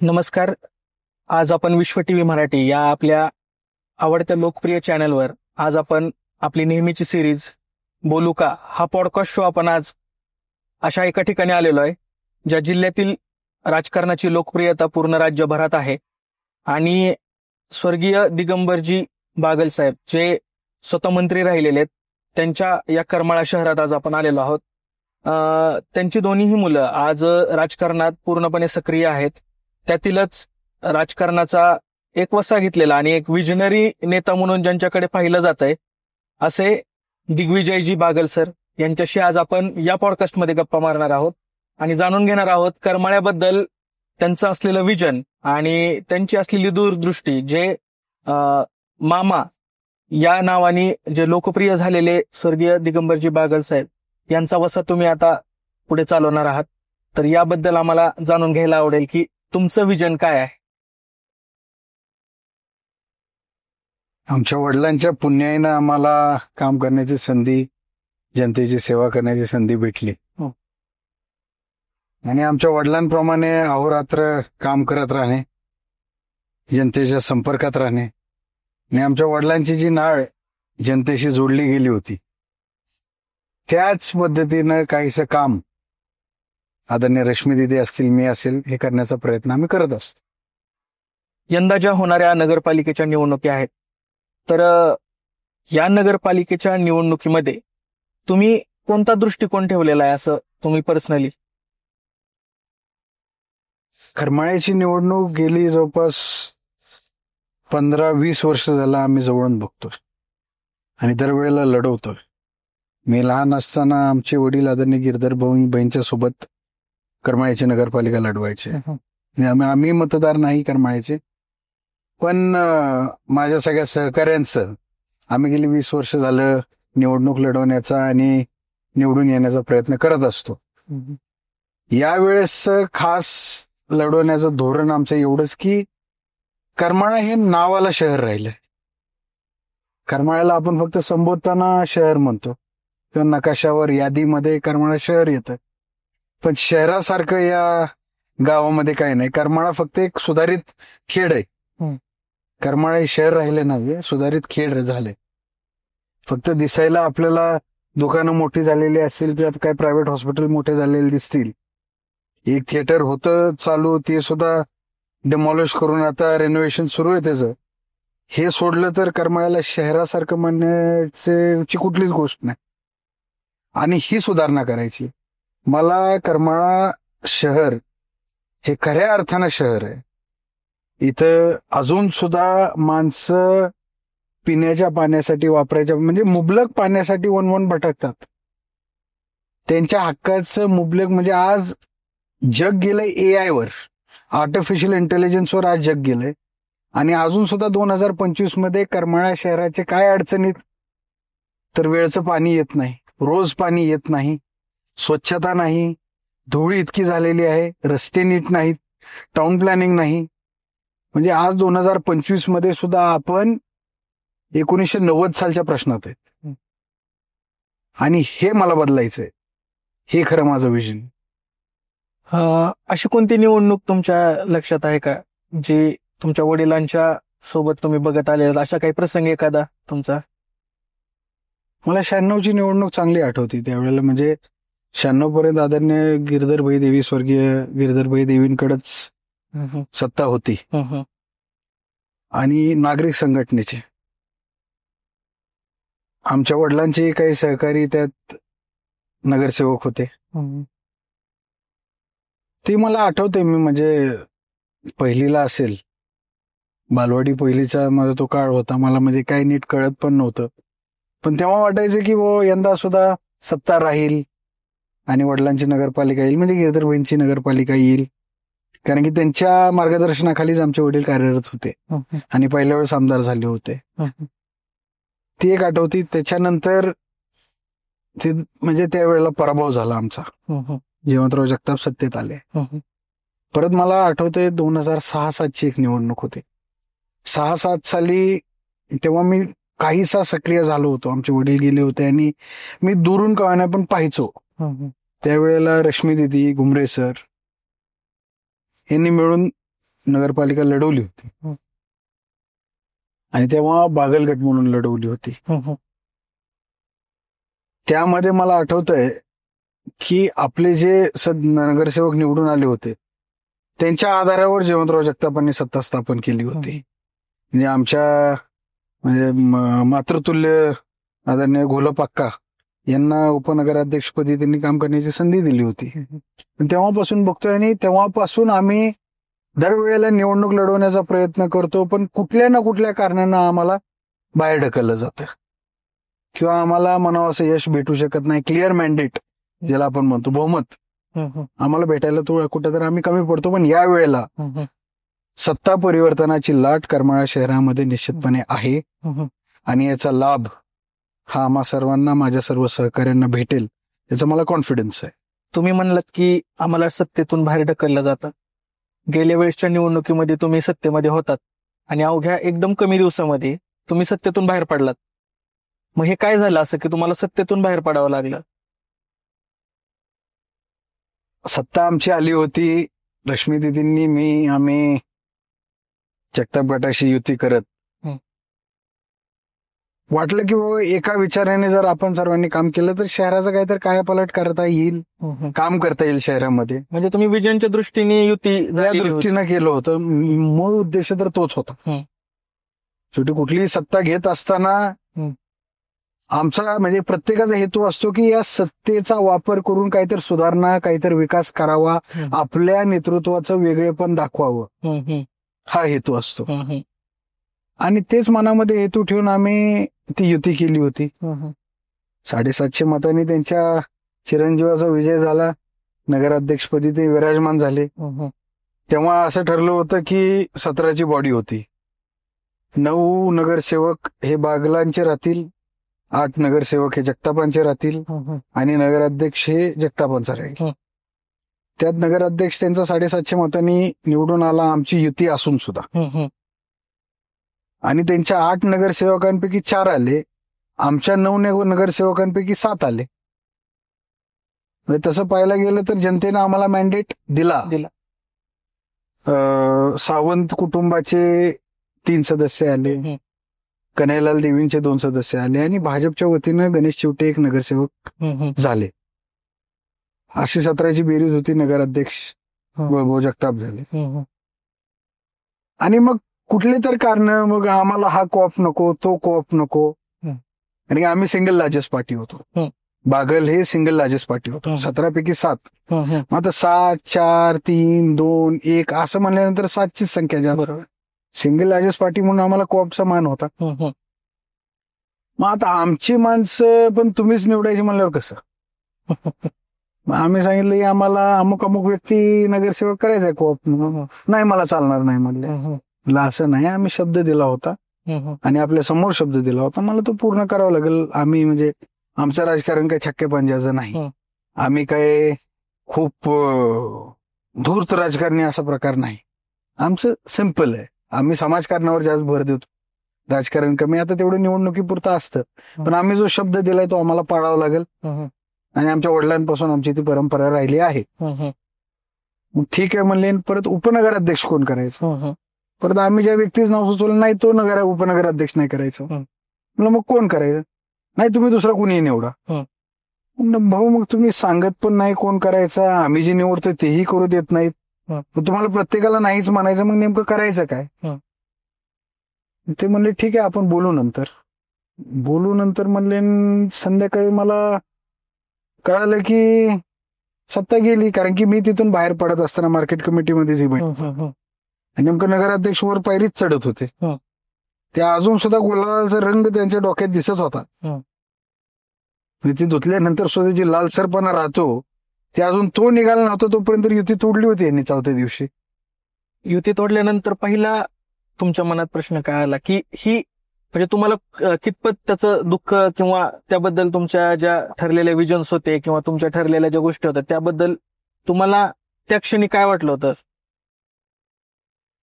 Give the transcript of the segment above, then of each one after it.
नमस्कार. आज आपण विश्व टीव्ही मराठी या आपल्या आवडत्या लोकप्रिय चॅनलवर आज आपण आपली नेहमीची सिरीज बोलू का हा पॉडकास्ट शो आपण आज अशा एका ठिकाणी आलेलो आहे ज्या जिल्ह्यातील राजकारणाची लोकप्रियता पूर्ण राज्यभरात आहे आणि स्वर्गीय दिगंबरजी बागल साहेब जे स्वतः मंत्री राहिलेले आहेत त्यांच्या या करमाळा शहरात आज आपण आलेलो आहोत. त्यांची दोन्हीही मुलं आज राजकारणात पूर्णपणे सक्रिय आहेत. त्यातीलच राजकारणाचा एक वसा घेतलेला आणि एक विजनरी नेता म्हणून ज्यांच्याकडे पाहिलं जात आहे असे दिग्विजयजी बागल सर यांच्याशी आज आपण या पॉडकास्टमध्ये गप्पा मारणार आहोत आणि जाणून घेणार आहोत करमाळ्याबद्दल त्यांचं असलेलं विजन आणि त्यांची असलेली दूरदृष्टी जे मामा या नावाने जे लोकप्रिय झालेले स्वर्गीय दिगंबरजी बागल साहेब यांचा वसा तुम्ही आता पुढे चालवणार आहात. तर याबद्दल आम्हाला जाणून घ्यायला आवडेल की तुमचं विजन काय आहे. आमच्या वडिलांच्या पुण्याईनं आम्हाला काम करण्याची संधी, जनतेची सेवा करण्याची संधी भेटली आणि आमच्या वडिलांप्रमाणे अहोरात्र काम करत राहणे, जनतेच्या संपर्कात राहणे आणि आमच्या वडिलांची जी नाळ जनतेशी जोडली गेली होती त्याच पद्धतीनं काहीसं काम आदरणीय रश्मी दिदी असतील, मी असेल, हे करण्याचा प्रयत्न आम्ही करत असतो. यंदा ज्या होणाऱ्या नगरपालिकेच्या निवडणुकी आहेत तर या नगरपालिकेच्या निवडणुकीमध्ये तुम्ही कोणता दृष्टिकोन ठेवलेला आहे असं तुम्ही पर्सनली? करमाळ्याची निवडणूक गेली जवळपास 15-20 वर्ष झालं आम्ही जवळून बघतोय आणि दरवेळेला लढवतोय. मी लहान असताना आमचे वडील आदरणीय गिरधर भाऊंच्या सोबत करमाळ्याची नगरपालिका लढवायचे. आम्ही मतदार नाही करमाळ्याचे, पण माझ्या सगळ्या सहकाऱ्यांचं आम्ही गेली 20 वर्ष झालं निवडणूक लढवण्याचा आणि निवडून येण्याचा प्रयत्न करत असतो. यावेळेस खास लढवण्याचं धोरण आमचं एवढंच की करमाळा हे नावाला शहर राहिलंय. करमाळ्याला आपण फक्त संबोधताना शहर म्हणतो किंवा नकाशावर यादीमध्ये करमाळा शहर येतं, पण शहरासारखं या गावामध्ये काही नाही. करमाळा फक्त एक सुधारित खेड आहे. करमाळा हे शहर राहिले नाही, सुधारित खेड झाले. फक्त दिसायला आपल्याला दुकानं मोठी झालेली असतील किंवा काही प्रायव्हेट हॉस्पिटल मोठे झालेले दिसतील. एक थिएटर होतं चालू, ते सुद्धा डेमॉलिश करून आता रेनोव्हेशन सुरू आहे त्याचं. हे सोडलं तर करमाळ्याला शहरासारखं म्हणण्याची कुठलीच गोष्ट नाही आणि ही सुधारणा करायची. मला करमाळा शहर हे खऱ्या अर्थानं शहर आहे. इथं अजून सुद्धा माणसं पिण्याच्या पाण्यासाठी, वापरायच्या म्हणजे मुबलक पाण्यासाठी वन भटकतात. त्यांच्या हक्काचं मुबलक म्हणजे आज जग गेलंय AI वर, आर्टिफिशियल इंटेलिजन्सवर आज जग गेलंय आणि अजून सुद्धा 2025 मध्ये करमाळा शहराचे काय अडचणीत, तर वेळचं पाणी येत नाही, रोज पाणी येत नाही, स्वच्छता नाही, धूळ इतकी झालेली आहे, रस्ते नीट नाहीत, टाउन प्लॅनिंग नाही. म्हणजे आज 2025 मध्ये सुद्धा आपण 1990 सालच्या प्रश्नात आहेत आणि हे मला बदलायचंय. हे खरं माझं विजन. अशी कोणती निवडणूक तुमच्या लक्षात आहे का जी तुमच्या वडिलांच्या सोबत तुम्ही बघत आले, अशा काही प्रसंग एखादा तुमचा? मला 96ची निवडणूक चांगली आठवती. त्यावेळेला म्हणजे 96 पर्यंत आदरणीय गिरधरभाई देवी, स्वर्गीय गिरधरभाई देवींकडेच सत्ता होती आणि नागरिक संघटनेचे आमच्या वडिलांचे काही सहकारी त्यात नगरसेवक होते. ते मला आठवते. मी म्हणजे पहिलीला असेल, बालवाडी पहिलीचा माझा तो काळ होता. मला म्हणजे काही नीट कळत पण नव्हतं, पण तेव्हा वाटायचं की यंदा सुद्धा सत्ता राहील आणि वडिलांची नगरपालिका येईल, म्हणजे गिरधरभाईंची नगरपालिका येईल, कारण की त्यांच्या मार्गदर्शनाखालीच आमचे वडील कार्यरत होते आणि पहिल्या वेळेस आमदार झाले होते. ती एक आठवती. त्याच्यानंतर ते म्हणजे त्यावेळेला पराभव झाला आमचा, जयवंतराव जगताप सत्तेत आले. परत मला आठवतंय 2006-07ची एक निवडणूक होती. 6-7 साली तेव्हा मी काहीसा सक्रिय झालो होतो. आमचे वडील गेले होते आणि मी दुरून का होईना पण पाहायचो. त्यावेळेला रश्मी दिदी, घुमरे सर यांनी मिळून नगरपालिका लढवली होती आणि तेव्हा बागलगट म्हणून लढवली होती. त्यामध्ये मला आठवतंय की आपले जे नगरसेवक निवडून आले होते त्यांच्या आधारावर जयवंतराव जगतापांनी सत्ता स्थापन केली होती. म्हणजे आमच्या म्हणजे मातृतुल्य आदरणीय घोलपक्का यांना उपनगराध्यक्षपदी त्यांनी काम करण्याची संधी दिली होती. तेव्हापासून बघतोय आणि तेव्हापासून आम्ही दरवेळेला निवडणूक लढवण्याचा प्रयत्न करतो, पण कुठल्या ना कुठल्या कारणानं आम्हाला बाहेर ढकललं जातं किंवा आम्हाला म्हणावं असं यश भेटू शकत नाही. क्लिअर मॅन्डेट ज्याला आपण म्हणतो बहुमत आम्हाला भेटायला तो कुठेतरी आम्ही कमी पडतो. पण या वेळेला सत्ता परिवर्तनाची लाट करमाळा शहरामध्ये निश्चितपणे आहे आणि याचा लाभ हा आम्हा सर्वांना, माझ्या सर्व सहकार्यांना भेटेल याचा मला कॉन्फिडन्स आहे. तुम्ही म्हणलात की आम्हाला सत्तेतून बाहेर ढकललं जातं. गेल्या वेळेसच्या निवडणुकीमध्ये तुम्ही सत्तेमध्ये होतात आणि अवघ्या एकदम कमी दिवसामध्ये तुम्ही सत्तेतून बाहेर पडलात. मग हे काय झालं असं की तुम्हाला सत्तेतून बाहेर पडावं लागलं? सत्ता आमची आली होती, रश्मी दिदींनी आम्ही जगताप गटाशी युती करत वाटलं की बाबा एका विचाराने जर आपण सर्वांनी काम केलं तर शहराचं काहीतरी कायापालट करता येईल, काम करता येईल शहरामध्ये. म्हणजे तुम्ही विजनच्या दृष्टीने युती या दृष्टीनं केलं होतं. मूळ उद्देश तर तोच होता. शेवटी कुठलीही सत्ता घेत असताना आमचा म्हणजे प्रत्येकाचा हेतू असतो की या सत्तेचा वापर करून काहीतरी सुधारणा, काहीतरी विकास करावा, आपल्या नेतृत्वाचं वेगळेपण दाखवावं, हा हेतू असतो. आणि तेच मनामध्ये हेतू ठेवून आम्ही ती युती केली होती. 750 मतांनी त्यांच्या चिरंजीवाचा विजय झाला. नगराध्यक्षपदी ते विराजमान झाले. तेव्हा असं ठरलं होतं की 17ची बॉडी होती. 9 नगरसेवक हे बागलांचे राहतील, 8 नगरसेवक हे जगतापांचे राहतील आणि नगराध्यक्ष हे जगतापांचा राहील. त्यात नगराध्यक्ष त्यांचा 750 मतांनी निवडून आला, आमची युती असून सुद्धा. आणि त्यांच्या 8 नगरसेवकांपैकी 4 आले, आमच्या 9 नगरसेवकांपैकी 7 आले. तसं पाहायला गेलं तर जनतेनं आम्हाला मॅन्डेट दिला. सावंत कुटुंबाचे 3 सदस्य आले, कन्हैयालाल देवींचे 2 सदस्य आले आणि भाजपच्या वतीनं गणेश चिवटे 1 नगरसेवक झाले. अशी 17ची बेरीज होती. नगराध्यक्ष वैभव जगताप झाले. आणि मग कुठले तर कारण मग आम्हाला हा कोऑप नको, तो कोऑप नको. आणि आम्ही सिंगल लार्जेस्ट पार्टी होतो. बागल हे सिंगल लार्जेस्ट पार्टी होतो, 17पैकी 7. मग आता 7, 4, 3, 2, 1 असं म्हणल्यानंतर 7चीच संख्या जास्त. बरोबर. सिंगल लार्जेस्ट पार्टी म्हणून आम्हाला कोऑपचा मान होता. मग आता आमची माणसं पण तुम्हीच निवडायची म्हणल्यावर कसं? मग आम्ही सांगितलं की आम्हाला अमुक अमुक व्यक्ती नगरसेवक करायचंय कोऑप. नाही, मला चालणार नाही म्हणले. असं नाही, आम्ही शब्द दिला होता आणि आपल्या समोर शब्द दिला होता, मला तो पूर्ण करावा लागेल. आम्ही म्हणजे आमचं राजकारण काही छक्के पंजाचं नाही, आम्ही काय खूप धूर्त राजकारणी असा प्रकार नाही. आमचं सिंपल आहे. आम्ही समाजकारणावर जास्त भर देतो, राजकारण कमी. आता तेवढं निवडणुकीपुरतं असतं, पण आम्ही जो शब्द दिलाय तो आम्हाला पाळावा लागेल आणि आमच्या वडिलांपासून आमची ती परंपरा राहिली आहे. ठीक आहे म्हणले. परत उपनगराध्यक्ष कोण करायचं? परत आम्ही ज्या व्यक्तीचं नाव सुचवलं नाही तो उपनगराध्यक्ष नाही करायचं. म्हणलं मग कोण करायचं? नाही, तुम्ही दुसरा कोणी निवडा. भाऊ मग तुम्ही सांगत पण नाही कोण करायचा, आम्ही जे निवडतोय तेही करू देत नाहीत, तुम्हाला प्रत्येकाला नाहीच म्हणायचं, मग नेमकं करायचं काय? ते म्हणले ठीक आहे आपण बोलू नंतर म्हणले. संध्याकाळी मला कळालं की सत्ता गेली, कारण की मी तिथून बाहेर पडत असताना मार्केट कमिटीमध्ये नेमकं नगराध्यक्षवर पायरीच चढत होते. त्या अजून सुद्धा गुलालाचा रंग त्यांच्या डोक्यात दिसत होता. ती धुतल्यानंतर सुद्धा जी लालसरपणा राहतो ते अजून तो निघाला नव्हता तोपर्यंत युती तोडली होती यांनी 4थ्या दिवशी. युती तोडल्यानंतर पहिला तुमच्या मनात प्रश्न काय आला की ही म्हणजे तुम्हाला कितपत त्याचं दुःख किंवा त्याबद्दल तुमच्या ज्या ठरलेल्या विजन्स होते किंवा तुमच्या ठरलेल्या ज्या गोष्टी होत्या त्याबद्दल तुम्हाला त्या क्षणी काय वाटलं होतं?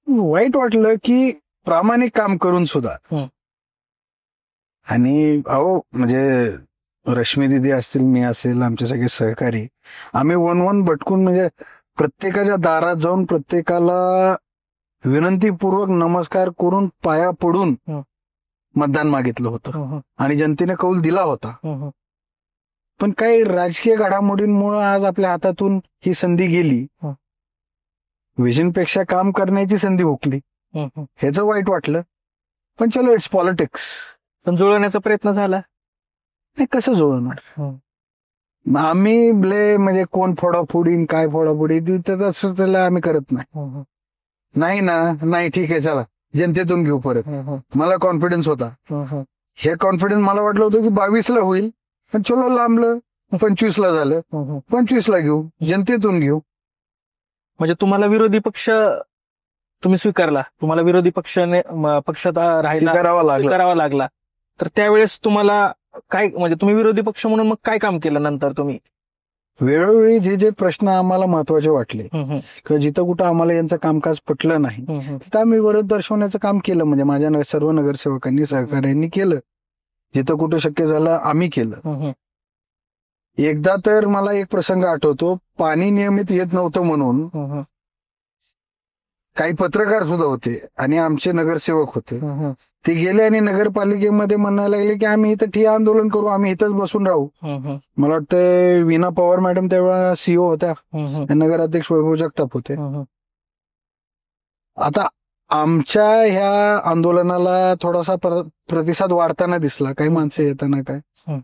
वाईट वाटलं की प्रामाणिक काम करून सुद्धा. आणि अहो म्हणजे रश्मी दिदी असतील, मी असेल, आमचे सगळे सहकारी, आम्ही वन भटकून म्हणजे प्रत्येकाच्या दारात जाऊन प्रत्येकाला विनंतीपूर्वक नमस्कार करून पाया पडून हं. मतदान मागितलं होतं हं, हं, आणि जनतेने कौल दिला होता. हं, हं. पण काही राजकीय घडामोडींमुळे आज आपल्या हातातून ही संधी गेली. हं. विजनपेक्षा काम करण्याची संधी हुकली. हं, हं. ह्याचं वाईट वाटलं. पण चलो, इट्स पॉलिटिक्स. पण जुळवण्याचा प्रयत्न झाला. नाही, कसं जुळवणार? हं. आम्ही म्हणजे कोण फोडाफोडी काय फोडाफोडी तसं त्याला आम्ही करत नाही. हं, हं. नाही ना, नाही, ठीक आहे, चला जनतेतून घेऊ परत. हं, हं. मला कॉन्फिडन्स होता. हं, हं. हे कॉन्फिडन्स मला वाटलं होतं की 22ला होईल, पण चलो लांबलं, 25ला झालं. हं, हं. 25ला घेऊ, जनतेतून घेऊ. म्हणजे तुम्हाला विरोधी पक्ष तुम्ही स्वीकारला, तुम्हाला विरोधी पक्षात राहायला करावा लागला. करावा लागला. तर त्यावेळेस तुम्हाला काय, म्हणजे तुम्ही विरोधी पक्ष म्हणून मग काय काम केलं नंतर तुम्ही? वेळोवेळी जे जे प्रश्न आम्हाला महत्वाचे वाटले हं, हं. किंवा जिथं कुठं आम्हाला यांचं कामकाज पटलं नाही, हं, हं. तिथं आम्ही विरोध दर्शवण्याचं काम केलं. म्हणजे माझ्या सर्व नगरसेवकांनी, सहकार्यांनी केलं. जिथं कुठं शक्य झालं आम्ही केलं. हं, हं. एकदा तर मला एक प्रसंग आठवतो. पाणी नियमित येत नव्हतं म्हणून हं, हं. काही पत्रकार सुद्धा होते आणि आमचे नगरसेवक होते. हं, हं. ते गेले आणि नगरपालिकेमध्ये म्हणायला लागले की आम्ही इथं ठिय्या आंदोलन करू, आम्ही इथंच बसून राहू. हं, हं. मला वाटतं वीणा पवार मॅडम तेव्हा सीओ होत्या, हं, हं. नगराध्यक्ष वैभव जगताप होते. हं, हं. आता आमच्या ह्या आंदोलनाला थोडासा प्रतिसाद वाढताना दिसला, काही माणसं येताना काय, हं.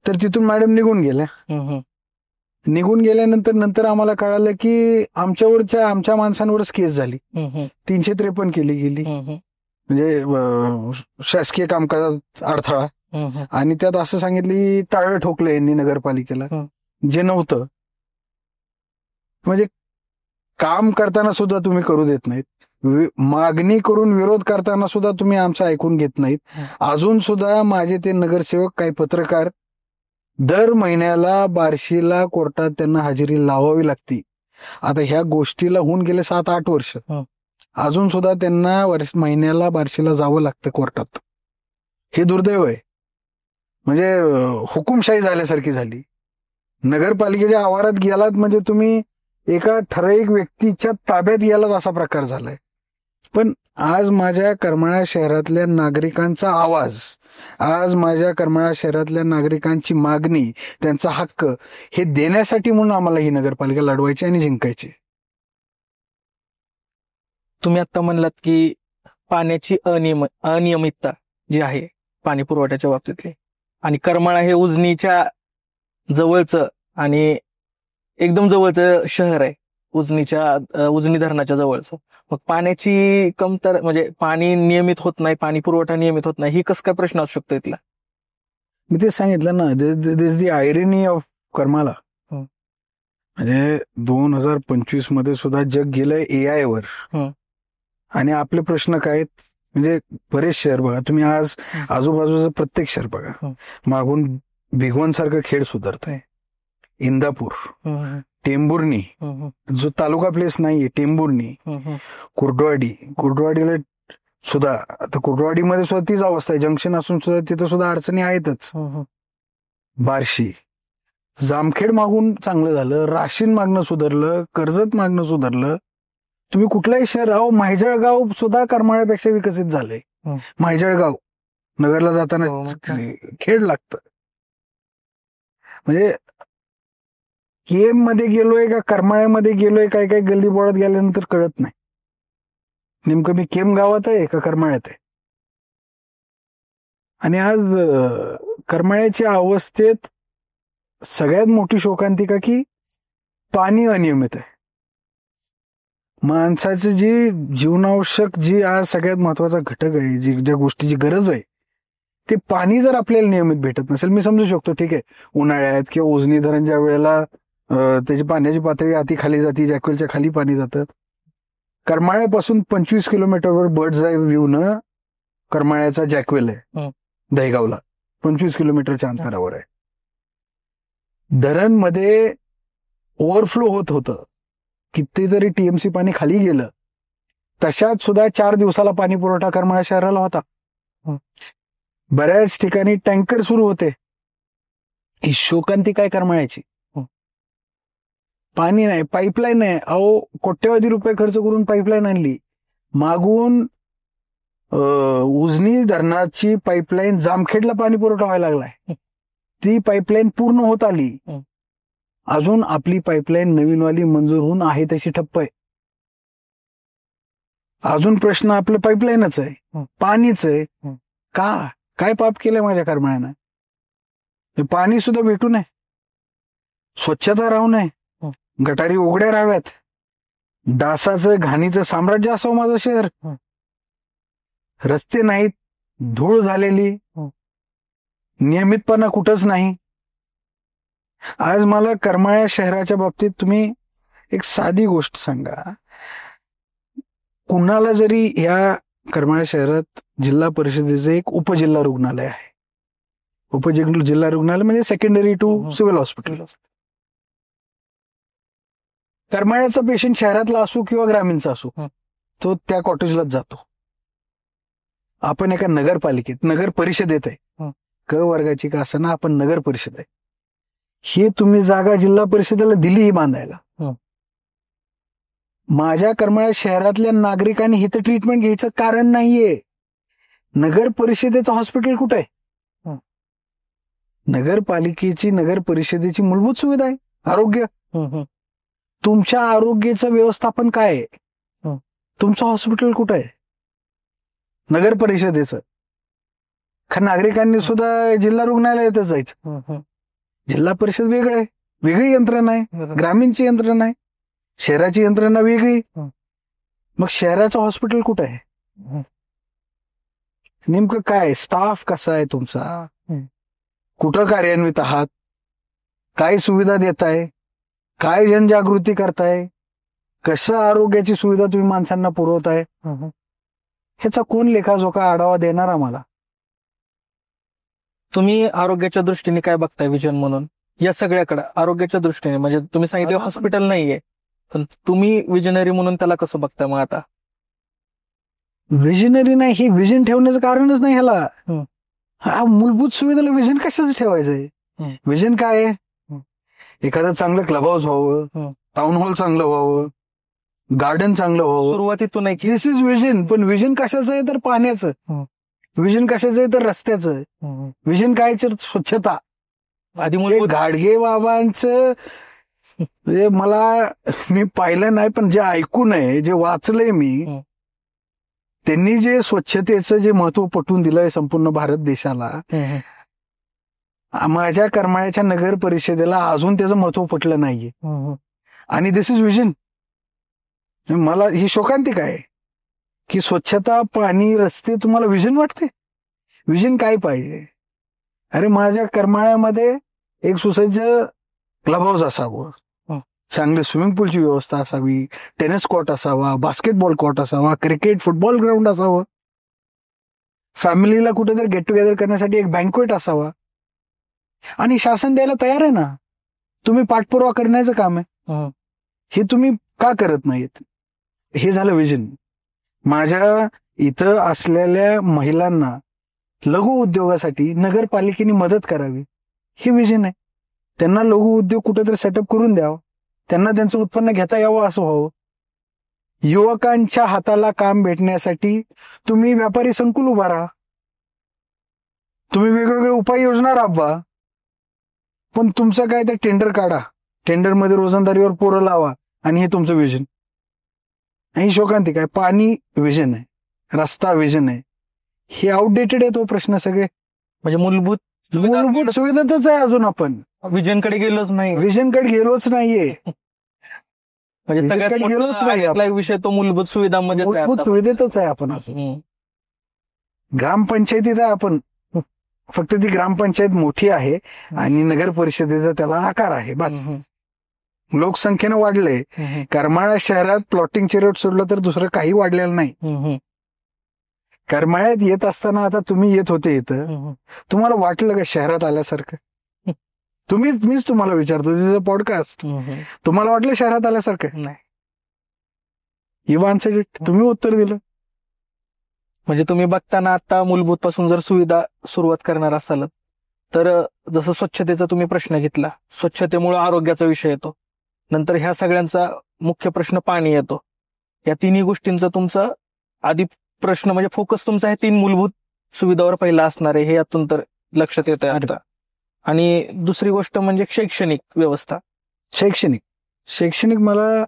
तर तिथून मॅडम निघून गेल्या. हं, हं. निघून गेल्यानंतर आम्हाला कळालं की आमच्या माणसांवरच केस झाली. हं, हं. 353 केली गेली. हं, हं. म्हणजे शासकीय कामकाजात अडथळा. हं, हं. आणि त्यात असं सांगितली टाळं ठोकलं यांनी नगरपालिकेला, हं. जे नव्हतं. म्हणजे काम करताना सुद्धा तुम्ही करू देत नाहीत, मागणी करून विरोध करताना सुद्धा तुम्ही आमचं ऐकून घेत नाहीत. अजून सुद्धा माझे ते नगरसेवक, काही पत्रकार दर महिन्याला बार्शीला कोर्टात त्यांना हजेरी लावावी लागते. आता ह्या गोष्टीला होऊन गेले 7-8 वर्ष. अजून सुद्धा त्यांना महिन्याला बार्शीला जावं लागतं कोर्टात. हे दुर्दैव आहे. म्हणजे हुकुमशाही झाल्यासारखी झाली. नगरपालिकेच्या आवारात गेलात म्हणजे तुम्ही एका ठराविक व्यक्तीच्या ताब्यात गेलात असा प्रकार झालाय. पण आज माझ्या करमाळा शहरातल्या नागरिकांचा आवाज, आज माझ्या करमाळा शहरातल्या नागरिकांची मागणी, त्यांचा हक्क हे देण्यासाठी म्हणून आम्हाला ही नगरपालिका लढवायची आणि जिंकायची. तुम्ही आता म्हणलात की पाण्याची अनियमितता जी आहे पाणी पुरवठ्याच्या बाबतीतली, आणि करमाळा हे उजनीच्या जवळचं आणि एकदम जवळचं शहर आहे, उजनी धरणाच्या जवळचं. मग पाण्याची म्हणजे पाणी नियमित होत नाही, पाणी पुरवठा नियमित होत नाही, ही कसं काय प्रश्न असू शकतो इथला? मी तेच सांगितलं ना, this the irony of Karmala. म्हणजे 2025 मध्ये सुद्धा जग गेलंय AI वर. आणि आपले प्रश्न काय आहेत? म्हणजे बरेच शहर बघा तुम्ही, आज आजूबाजूचं प्रत्येक शहर बघा, मागून भिगवण सारखं खेड सुधारत आहे. इंदापूर, टेंभुर्णी, जो तालुका प्लेस नाहीये, टेंभुर्णी, कुर्डवाडीला सुद्धा, आता कुर्डवाडीमध्ये सुद्धा तीच अवस्था आहे. जंक्शन असून सुद्धा तिथं सुद्धा अडचणी आहेतच. बार्शी, जामखेड मागून चांगलं झालं, राशीन मागणं सुधारलं, कर्जत मागणं सुधारलं. तुम्ही कुठलाही शहर राहो, माहिजळगाव सुद्धा करमाळ्यापेक्षा विकसित झालंय. माहिजळगाव नगरला जाताना खेड लागतं. म्हणजे केम मध्ये गेलोय का करमाळ्यामध्ये गेलोय, काय काय गल्ली बोळात गेल्यानंतर कळत नाही नेमकं मी केम गावात आहे का करमाळ्यात आहे. आणि आज करमाळ्याच्या अवस्थेत सगळ्यात मोठी शोकांतिका की पाणी अनियमित आहे. माणसाची जी जीवनावश्यक, जी आज सगळ्यात महत्वाचा घटक आहे, जी ज्या गोष्टीची गरज आहे, ते पाणी जर आपल्याला नियमित भेटत नसेल, मी समजू शकतो ठीक आहे, उन्हाळ्यात किंवा उजनी धरण ज्या वेळेला त्याची पाण्याची पातळी अति खाली जाती, जॅक्वेलच्या खाली पाणी जातं. करमाळ्यापासून 25 किलोमीटरवर बर्ड्स आय व्ह्यूनं करमाळ्याचा जॅक्वेल आहे, दहेगावला 25 किलोमीटरच्या अंतरावर आहे. धरण मध्ये ओव्हरफ्लो होत होतं, कितीतरी टीएमसी पाणी खाली गेलं. तशात सुद्धा 4 दिवसाला पाणी पुरवठा करमाळा शहराला होता. बऱ्याच ठिकाणी टँकर सुरू होते. ही शोकांती काय करमाळ्याची? पाणी नाही, पाईपलाईन नाही. अहो कोट्यवधी रुपये खर्च करून पाईपलाईन आणली, मागून उजनी धरणाची पाईपलाईन जामखेडला पाणी पुरवठा व्हायला लागलाय. ती पाईपलाईन पूर्ण होत आली, अजून आपली पाईपलाईन नवीनवाली मंजूर होऊन आहे तशी ठप्प आहे. अजून प्रश्न आपलं पाईपलाईनच आहे, पाणीच आहे. का काय पाप केलंय माझ्या करमाळ्यानं? पाणी सुद्धा भेटू नये, स्वच्छता राहू नये, गटारी उघड्या राहाव्यात, डासाचं घाणीचं साम्राज्य असावं माझं शहर. रस्ते नाहीत, धूळ झालेली, नियमितपणा कुठंच नाही. आज मला करमाळ्या शहराच्या बाबतीत तुम्ही एक साधी गोष्ट सांगा. कुणाला जरी या करमाळ्या शहरात जिल्हा परिषदेचं एक उपजिल्हा रुग्णालय आहे. उपजिल्हा रुग्णालय म्हणजे सेकंडरी टू सिव्हिल हॉस्पिटल. करमाळ्याचा पेशंट शहरातला असो किंवा ग्रामीणचा असो, तो त्या कॉटेजलाच जातो. आपण एका नगरपालिकेत, नगर परिषदेत आहे, क वर्गाची का असताना आपण नगर परिषद आहे. ही तुम्ही जागा जिल्हा परिषदेला दिली ही बांधायला. माझ्या करमाळ्या शहरातल्या नागरिकांनी इथं ट्रीटमेंट घ्यायचं कारण नाहीये. नगर परिषदेचं हॉस्पिटल कुठं आहे? नगरपालिकेची, नगर परिषदेची मूलभूत सुविधा आहे आरोग्य. तुमच्या आरोग्याचं व्यवस्थापन काय आहे? तुमचं हॉस्पिटल कुठं आहे? नगर परिषदेचं. नागरिकांनी सुद्धा जिल्हा रुग्णालयातच जायचं. जिल्हा परिषद वेगळं आहे, वेगळी यंत्रणा आहे, ग्रामीणची यंत्रणा आहे, शहराची यंत्रणा वेगळी. मग शहराचं हॉस्पिटल कुठं आहे? नेमकं काय, स्टाफ कसा आहे तुमचा, कुठं कार्यान्वित आहात, काय सुविधा देताय, काय जनजागृती करताय, कसं आरोग्याची सुविधा तुम्ही माणसांना पुरवताय, ह्याचा कोण लेखाजोखा आढावा देणार आम्हाला? तुम्ही आरोग्याच्या दृष्टीने काय बघताय विजन म्हणून या सगळ्याकडे? आरोग्याच्या दृष्टीने म्हणजे तुम्ही सांगितलं हॉस्पिटल नाहीये, पण तुम्ही विजनरी म्हणून त्याला कसं बघताय? मग आता विजनरी नाही, हे विजन ठेवण्याचं कारणच नाही ह्याला. हा मूलभूत सुविधेला विजन कशाच ठेवायचंय? विजन काय आहे? एखादं चांगलं क्लब हाऊस व्हावं, टाउन हॉल चांगलं व्हावं, गार्डन चांगलं व्हावं, सुरुवातीतून नाही. दिस इज विजन. पण विजन कशाचं आहे? तर पाण्याचं. विजन कशाचं आहे? तर रस्त्याचं. विजन काय? तर स्वच्छता. आधी गाडगे बाबांचं मी पाहिलं नाही, पण जे ऐकून आहे, जे वाचलंय मी, त्यांनी जे स्वच्छतेचं जे महत्व पटवून दिलंय संपूर्ण भारत देशाला, माझ्या करमाळ्याच्या नगर परिषदेला अजून त्याचं महत्व पटलं नाहीये. आणि दिस इज विजन. मला ही शोकांतिक आहे की स्वच्छता, पाणी, रस्ते तुम्हाला विजन वाटते? विजन काय पाहिजे? अरे माझ्या करमाळ्यामध्ये एक सुसज्ज क्लब हाऊस असावं, चांगली स्विमिंग पूलची व्यवस्था असावी, टेनिस कोर्ट असावा, बास्केटबॉल कोर्ट असावा, क्रिकेट, फुटबॉल ग्राउंड असावं, फॅमिलीला कुठेतरी गेट टुगेदर करण्यासाठी एक बँक्वेट असावा. आणि शासन द्यायला तयार आहे ना. तुम्ही पाठपुरावा करण्याचं काम आहे. हे तुम्ही का करत नाहीत? हे झालं विजन. माझ्या इथं असलेल्या महिलांना लघु उद्योगासाठी नगरपालिकेने मदत करावी, हे विजन आहे. त्यांना लघु उद्योग कुठेतरी सेटअप करून द्यावं, त्यांना त्यांचं उत्पन्न घेता यावं असं व्हावं. युवकांच्या हाताला काम भेटण्यासाठी तुम्ही व्यापारी संकुल उभा राहा, तुम्ही वेगवेगळे उपाययोजना राबवा. पण तुमचं काय ते टेंडर काढा, टेंडरमध्ये रोजंदारीवर पोरं लावा, आणि हे तुमचं विजन. आणि शोकांतिक आहे. पाणी विजन आहे, रस्ता विजन आहे. हे आउटडेटेड आहे तो प्रश्न सगळे. म्हणजे मूलभूत सुविधाच आहे. अजून आपण विजनकडे गेलोच नाही. विजनकडे गेलोच नाहीये. म्हणजे गेलोच नाही. विषय तो मूलभूत सुविधांमध्ये, मूलभूत सुविधेतच आहे आपण अजून. ग्रामपंचायतीत आहे आपण, फक्त ती ग्रामपंचायत मोठी आहे आणि नगर परिषदेचा त्याला आकार आहे बस. लोकसंख्येनं वाढलंय. करमाळा शहरात प्लॉटिंगचे रेट सोडलं तर दुसरं काही वाढलेलं नाही. करमाळ्यात येत असताना, आता तुम्ही येत होते इथं, तुम्हाला वाटलं का शहरात आल्यासारखं? मीच तुम्हाला विचारतो, दिस इज अ पॉडकास्ट. तुम्हाला वाटलं शहरात आल्यासारखं? नाही. You answered it. तुम्ही उत्तर दिलं. म्हणजे तुम्ही बघताना आता मूलभूत पासून जर सुविधा सुरुवात करणार असाल तर जसं स्वच्छतेचा तुम्ही प्रश्न घेतला, स्वच्छतेमुळे आरोग्याचा विषय येतो. नंतर ह्या सगळ्यांचा मुख्य प्रश्न पाणी येतो. या तिन्ही गोष्टींचं तुमचं आधी प्रश्न म्हणजे फोकस तुमचा हे 3 मूलभूत सुविधावर पहिला असणार आहे, हे यातून तर लक्षात येत आहे आता. आणि दुसरी गोष्ट म्हणजे शैक्षणिक व्यवस्था. शैक्षणिक मला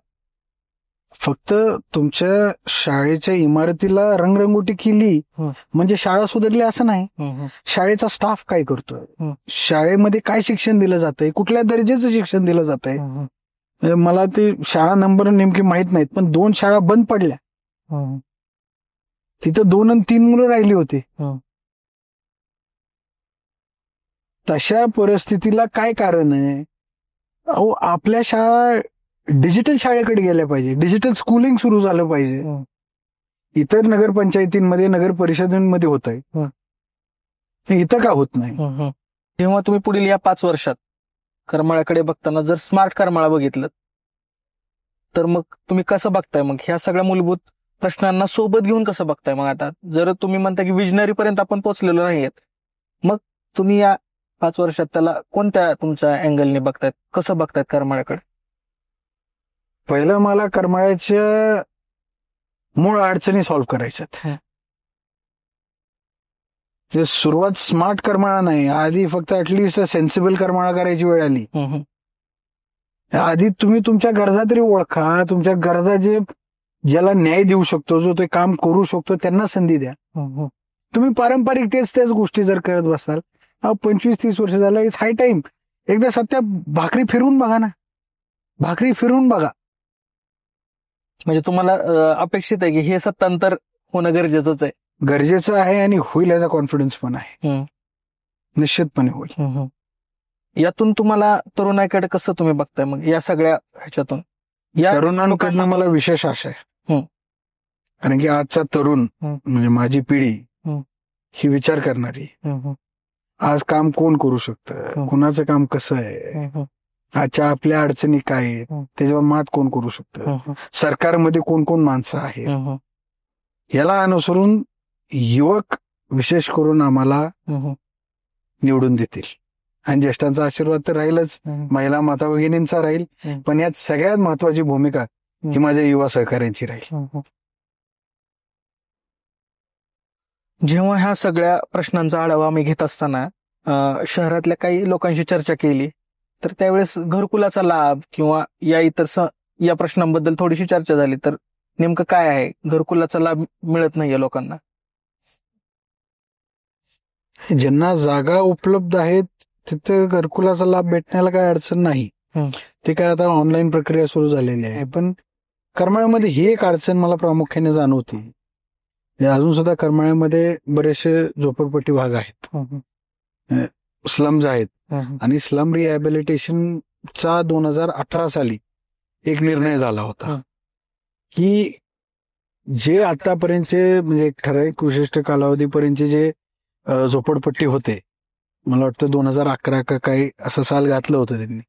फक्त तुमच्या शाळेच्या इमारतीला रंगरंगोटी केली म्हणजे शाळा सुधारली असं नाही. शाळेचा स्टाफ काय करतोय, शाळेमध्ये काय शिक्षण दिलं जातंय, कुठल्या दर्जाचं शिक्षण दिलं जातंय. मला ते शाळा नंबर नेमकी माहित नाहीत, पण 2 शाळा बंद पडल्या. तिथं 2 आणि 3 मुलं राहिली होती. तशा परिस्थितीला काय कारण आहे? अहो, आपल्या शाळा डिजिटल शाळेकडे गेल्या पाहिजे, डिजिटल स्कूलिंग सुरू झालं पाहिजे. इतर नगरपंचायतींमध्ये, नगर परिषदांमध्ये होत आहे, इथं का होत नाही? जेव्हा तुम्ही पुढील या 5 वर्षात करमाळ्याकडे बघताना जर स्मार्ट करमाळा बघितलं तर मग तुम्ही कसं बघताय? मग ह्या सगळ्या मूलभूत प्रश्नांना सोबत घेऊन कसं बघताय? मग आता जर तुम्ही म्हणता की विजनरी पर्यंत आपण पोहोचलेलो नाहीयेत, मग तुम्ही या 5 वर्षात त्याला कोणत्या तुमच्या अँगलने बघतायत, कसं बघतायत करमाळ्याकडे? पहिलं मला करमाळ्याच्या मूळ अडचणी सॉल्व्ह करायच्यात. सुरुवात स्मार्ट करमाळा नाही, आधी फक्त ऍटलिस्ट सेन्सिबल करमाळा करायची वेळ आली. आधी तुम्ही तुमच्या गरजा तरी ओळखा, तुमच्या गरजा ज्याला न्याय देऊ शकतो, जो ते काम करू शकतो, त्यांना संधी द्या. तुम्ही पारंपरिक तेच गोष्टी जर करत बसाल, 25-30 वर्ष झालं, इट्स हाय टाइम एकदा सत्या भाकरी फिरवून बघा ना, भाकरी फिरवून बघा. म्हणजे तुम्हाला अपेक्षित आहे की हे सत्तांतर होणं गरजेचंच आहे? गरजेचं आहे आणि होईल याचा कॉन्फिडन्स पण आहे, निश्चितपणे होईल. यातून तुम्हाला तरुणाकडे कसं तुम्ही बघताय मग या सगळ्या ह्याच्यातून? या तरुणांकडनं मला विशेष आशा आहे, कारण की आजचा तरुण म्हणजे माझी पिढी ही विचार करणारी, आज काम कोण करू शकतं, कुणाचं काम कसं आहे, आजच्या आपल्या अडचणी काय आहेत, त्याच्यावर मात कोण करू शकतं, सरकारमध्ये कोण कोण माणसं आहेत, याला अनुसरून युवक विशेष करून आम्हाला निवडून देतील. आणि ज्येष्ठांचा आशीर्वाद तर राहीलच, महिला माता भगिनींचा राहील, पण यात सगळ्यात महत्वाची भूमिका ही माझ्या युवा सहकाऱ्यांची राहील. जेव्हा ह्या सगळ्या प्रश्नांचा आढावा आम्ही घेत असताना शहरातल्या काही लोकांशी चर्चा केली, तर त्यावेळेस घरकुलाचा लाभ किंवा या इतर या प्रश्नांबद्दल थोडीशी चर्चा झाली. तर नेमकं काय आहे, घरकुलाचा लाभ मिळत नाहीये लोकांना? ज्यांना जागा उपलब्ध आहेत तिथे घरकुलाचा लाभ भेटण्याला काय अडचण नाही. ते काय आता ऑनलाईन प्रक्रिया सुरू झालेली आहे. पण करमाळ्यामध्ये ही एक अडचण मला प्रामुख्याने जाणवती. अजून सुद्धा करमाळ्यामध्ये बरेचसे झोपडपट्टी भाग आहेत, स्लम्स आहेत, आणि स्लम रिहॅबिलिटेशनचा 2018 साली एक निर्णय झाला होता की जे आतापर्यंतचे म्हणजे ठराविक विशिष्ट कालावधीपर्यंतचे जे झोपडपट्टी होते, मला वाटतं 2011 का काही असं साल घातलं होतं त्यांनी,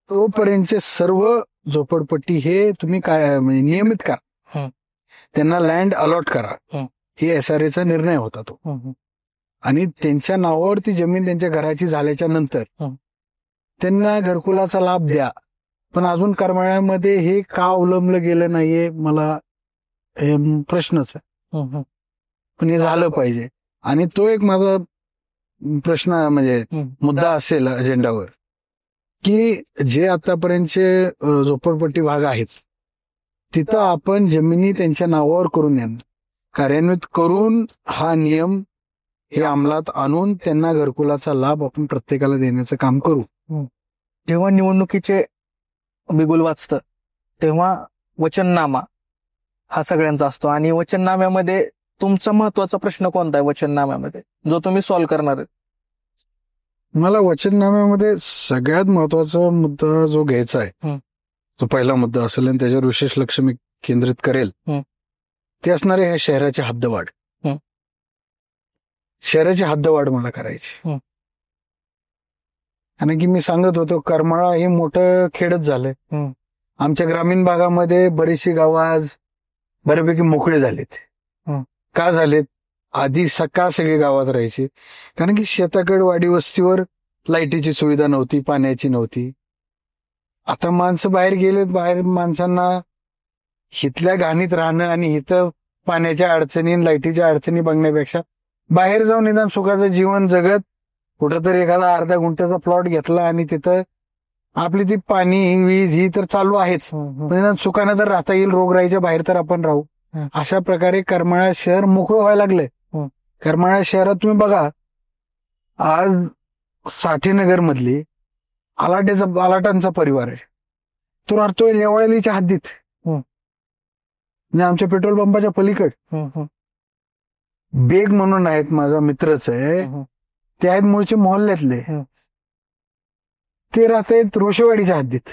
तोपर्यंतचे सर्व झोपडपट्टी हे तुम्ही काय म्हणजे नियमित करा, त्यांना लँड अलॉट करा, हे SRAचा निर्णय होता तो. आणि त्यांच्या नावावरती जमीन त्यांच्या घराची झाल्याच्या नंतर त्यांना घरकुलाचा लाभ द्या. पण अजून करमाळ्यामध्ये हे का अवलंबलं गेलं नाहीये मला प्रश्नच आहे. पण हे झालं पाहिजे. आणि तो एक माझा प्रश्न म्हणजे मुद्दा असेल अजेंडावर, की जे आतापर्यंतचे झोपडपट्टी भाग आहेत तिथं आपण जमिनी त्यांच्या नावावर करून कार्यान्वित करून हा नियम हे अंमलात आणून त्यांना घरकुलाचा लाभ आपण प्रत्येकाला देण्याचं काम करू. जेव्हा निवडणुकीचे बिगुल वाचतं तेव्हा वचननामा हा सगळ्यांचा असतो, आणि वचननाम्यामध्ये तुमचा महत्वाचा प्रश्न कोणता आहे वचननाम्यामध्ये, जो तुम्ही सॉल्व्ह करणार आहे? मला वचननाम्यामध्ये सगळ्यात महत्वाचा मुद्दा जो घ्यायचा आहे, तो पहिला मुद्दा असेल आणि त्याच्यावर विशेष लक्ष मी केंद्रित करेल, ते असणार आहे शहराची हद्दवाढ. शहराची हद्दवाढ मला करायची. कारण की मी सांगत होतो करमाळा हे मोठं खेडच झालंय. आमच्या ग्रामीण भागामध्ये बरीचशी गावं आज बऱ्यापैकी मोकळे झालेत. का झालेत? आधी सकाळ सगळी गावात राहायची, कारण की शेताकड वाडी वस्तीवर लाईटीची सुविधा नव्हती, पाण्याची नव्हती. आता माणसं बाहेर गेलेत, बाहेर माणसांना हिथल्या घाणीत राहणं आणि इथं पाण्याच्या अडचणी लाईटीच्या अडचणी बघण्यापेक्षा बाहेर जाऊन निदान सुखाचं जीवन जगत कुठंतरी एखादा अर्धा गुंठ्याचा प्लॉट घेतला आणि तिथं आपली ती पाणी वीज ही तर चालू आहेच, पण निदान सुखानं तर राहता येईल, रोगराईच्या बाहेर तर आपण राहू. अशा प्रकारे करमाळा शहर मोकळं व्हायला लागलंय. करमाळा शहरात तुम्ही बघा, आज साठेनगर मधली आलाटांचा परिवार आहे, तो राहतोय नेवाळलीच्या हद्दीत, म्हणजे आमच्या पेट्रोल पंपाच्या पलीकड. बेग म्हणून आहेत, माझा मित्रच आहे, ते आहेत मूळचे मोहल्ल्यातले, ते राहत आहेत रोषेवाडीच्या हद्दीत.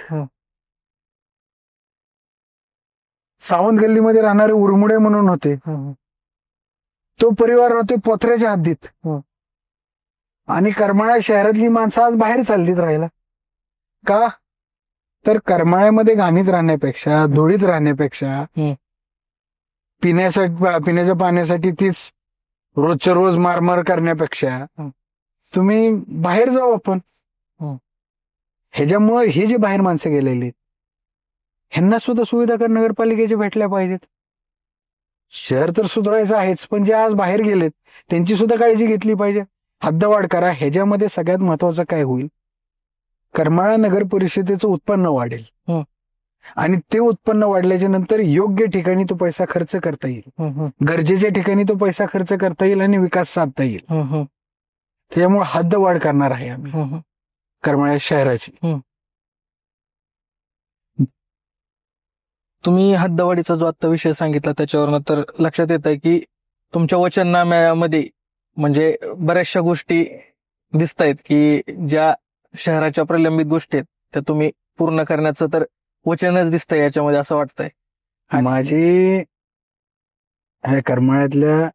सावंत गल्लीमध्ये राहणारे उरमुडे म्हणून होते, तो परिवार राहतोय पोथऱ्याच्या हद्दीत. आणि करमाळा शहरातली माणसं आज बाहेर चाललीत राहायला. का तर करमाळ्यामध्ये घाणीत राहण्यापेक्षा, धुळीत राहण्यापेक्षा, पिण्याच्या पाण्यासाठी तीच रोजच्या रोज मारमार करण्यापेक्षा तुम्ही बाहेर जाऊ आपण. ह्याच्यामुळे हे जे बाहेर माणसं गेलेली ह्यांना सुद्धा सुविधा नगरपालिकेच्या भेटल्या पाहिजेत. शहर तर सुधारायचं आहेच, पण जे आज बाहेर गेलेत त्यांची सुद्धा काळजी घेतली पाहिजे. हद्दवाढ करा. ह्याच्यामध्ये सगळ्यात महत्वाचं काय होईल, करमाळा नगर परिषदेचं उत्पन्न वाढेल, आणि ते उत्पन्न वाढल्याच्या नंतर योग्य ठिकाणी तो पैसा खर्च करता येईल, गरजेच्या ठिकाणी तो पैसा खर्च करता येईल आणि विकास साधता येईल. त्यामुळे हद्दवाढ करणार आहे आम्ही करमाळा शहराची. तुम्ही हद्दवाढीचा जो आता विषय सांगितला त्याच्यावरनं तर लक्षात येत आहे की तुमच्या वचननाम्यामध्ये म्हणजे बऱ्याचशा गोष्टी दिसत आहेत की ज्या शहराच्या प्रलंबित गोष्टी आहेत त्या तुम्ही पूर्ण करण्याचं तर वचनच दिसतंय याच्यामध्ये, असं वाटतंय. माझी करमाळ्यातल्या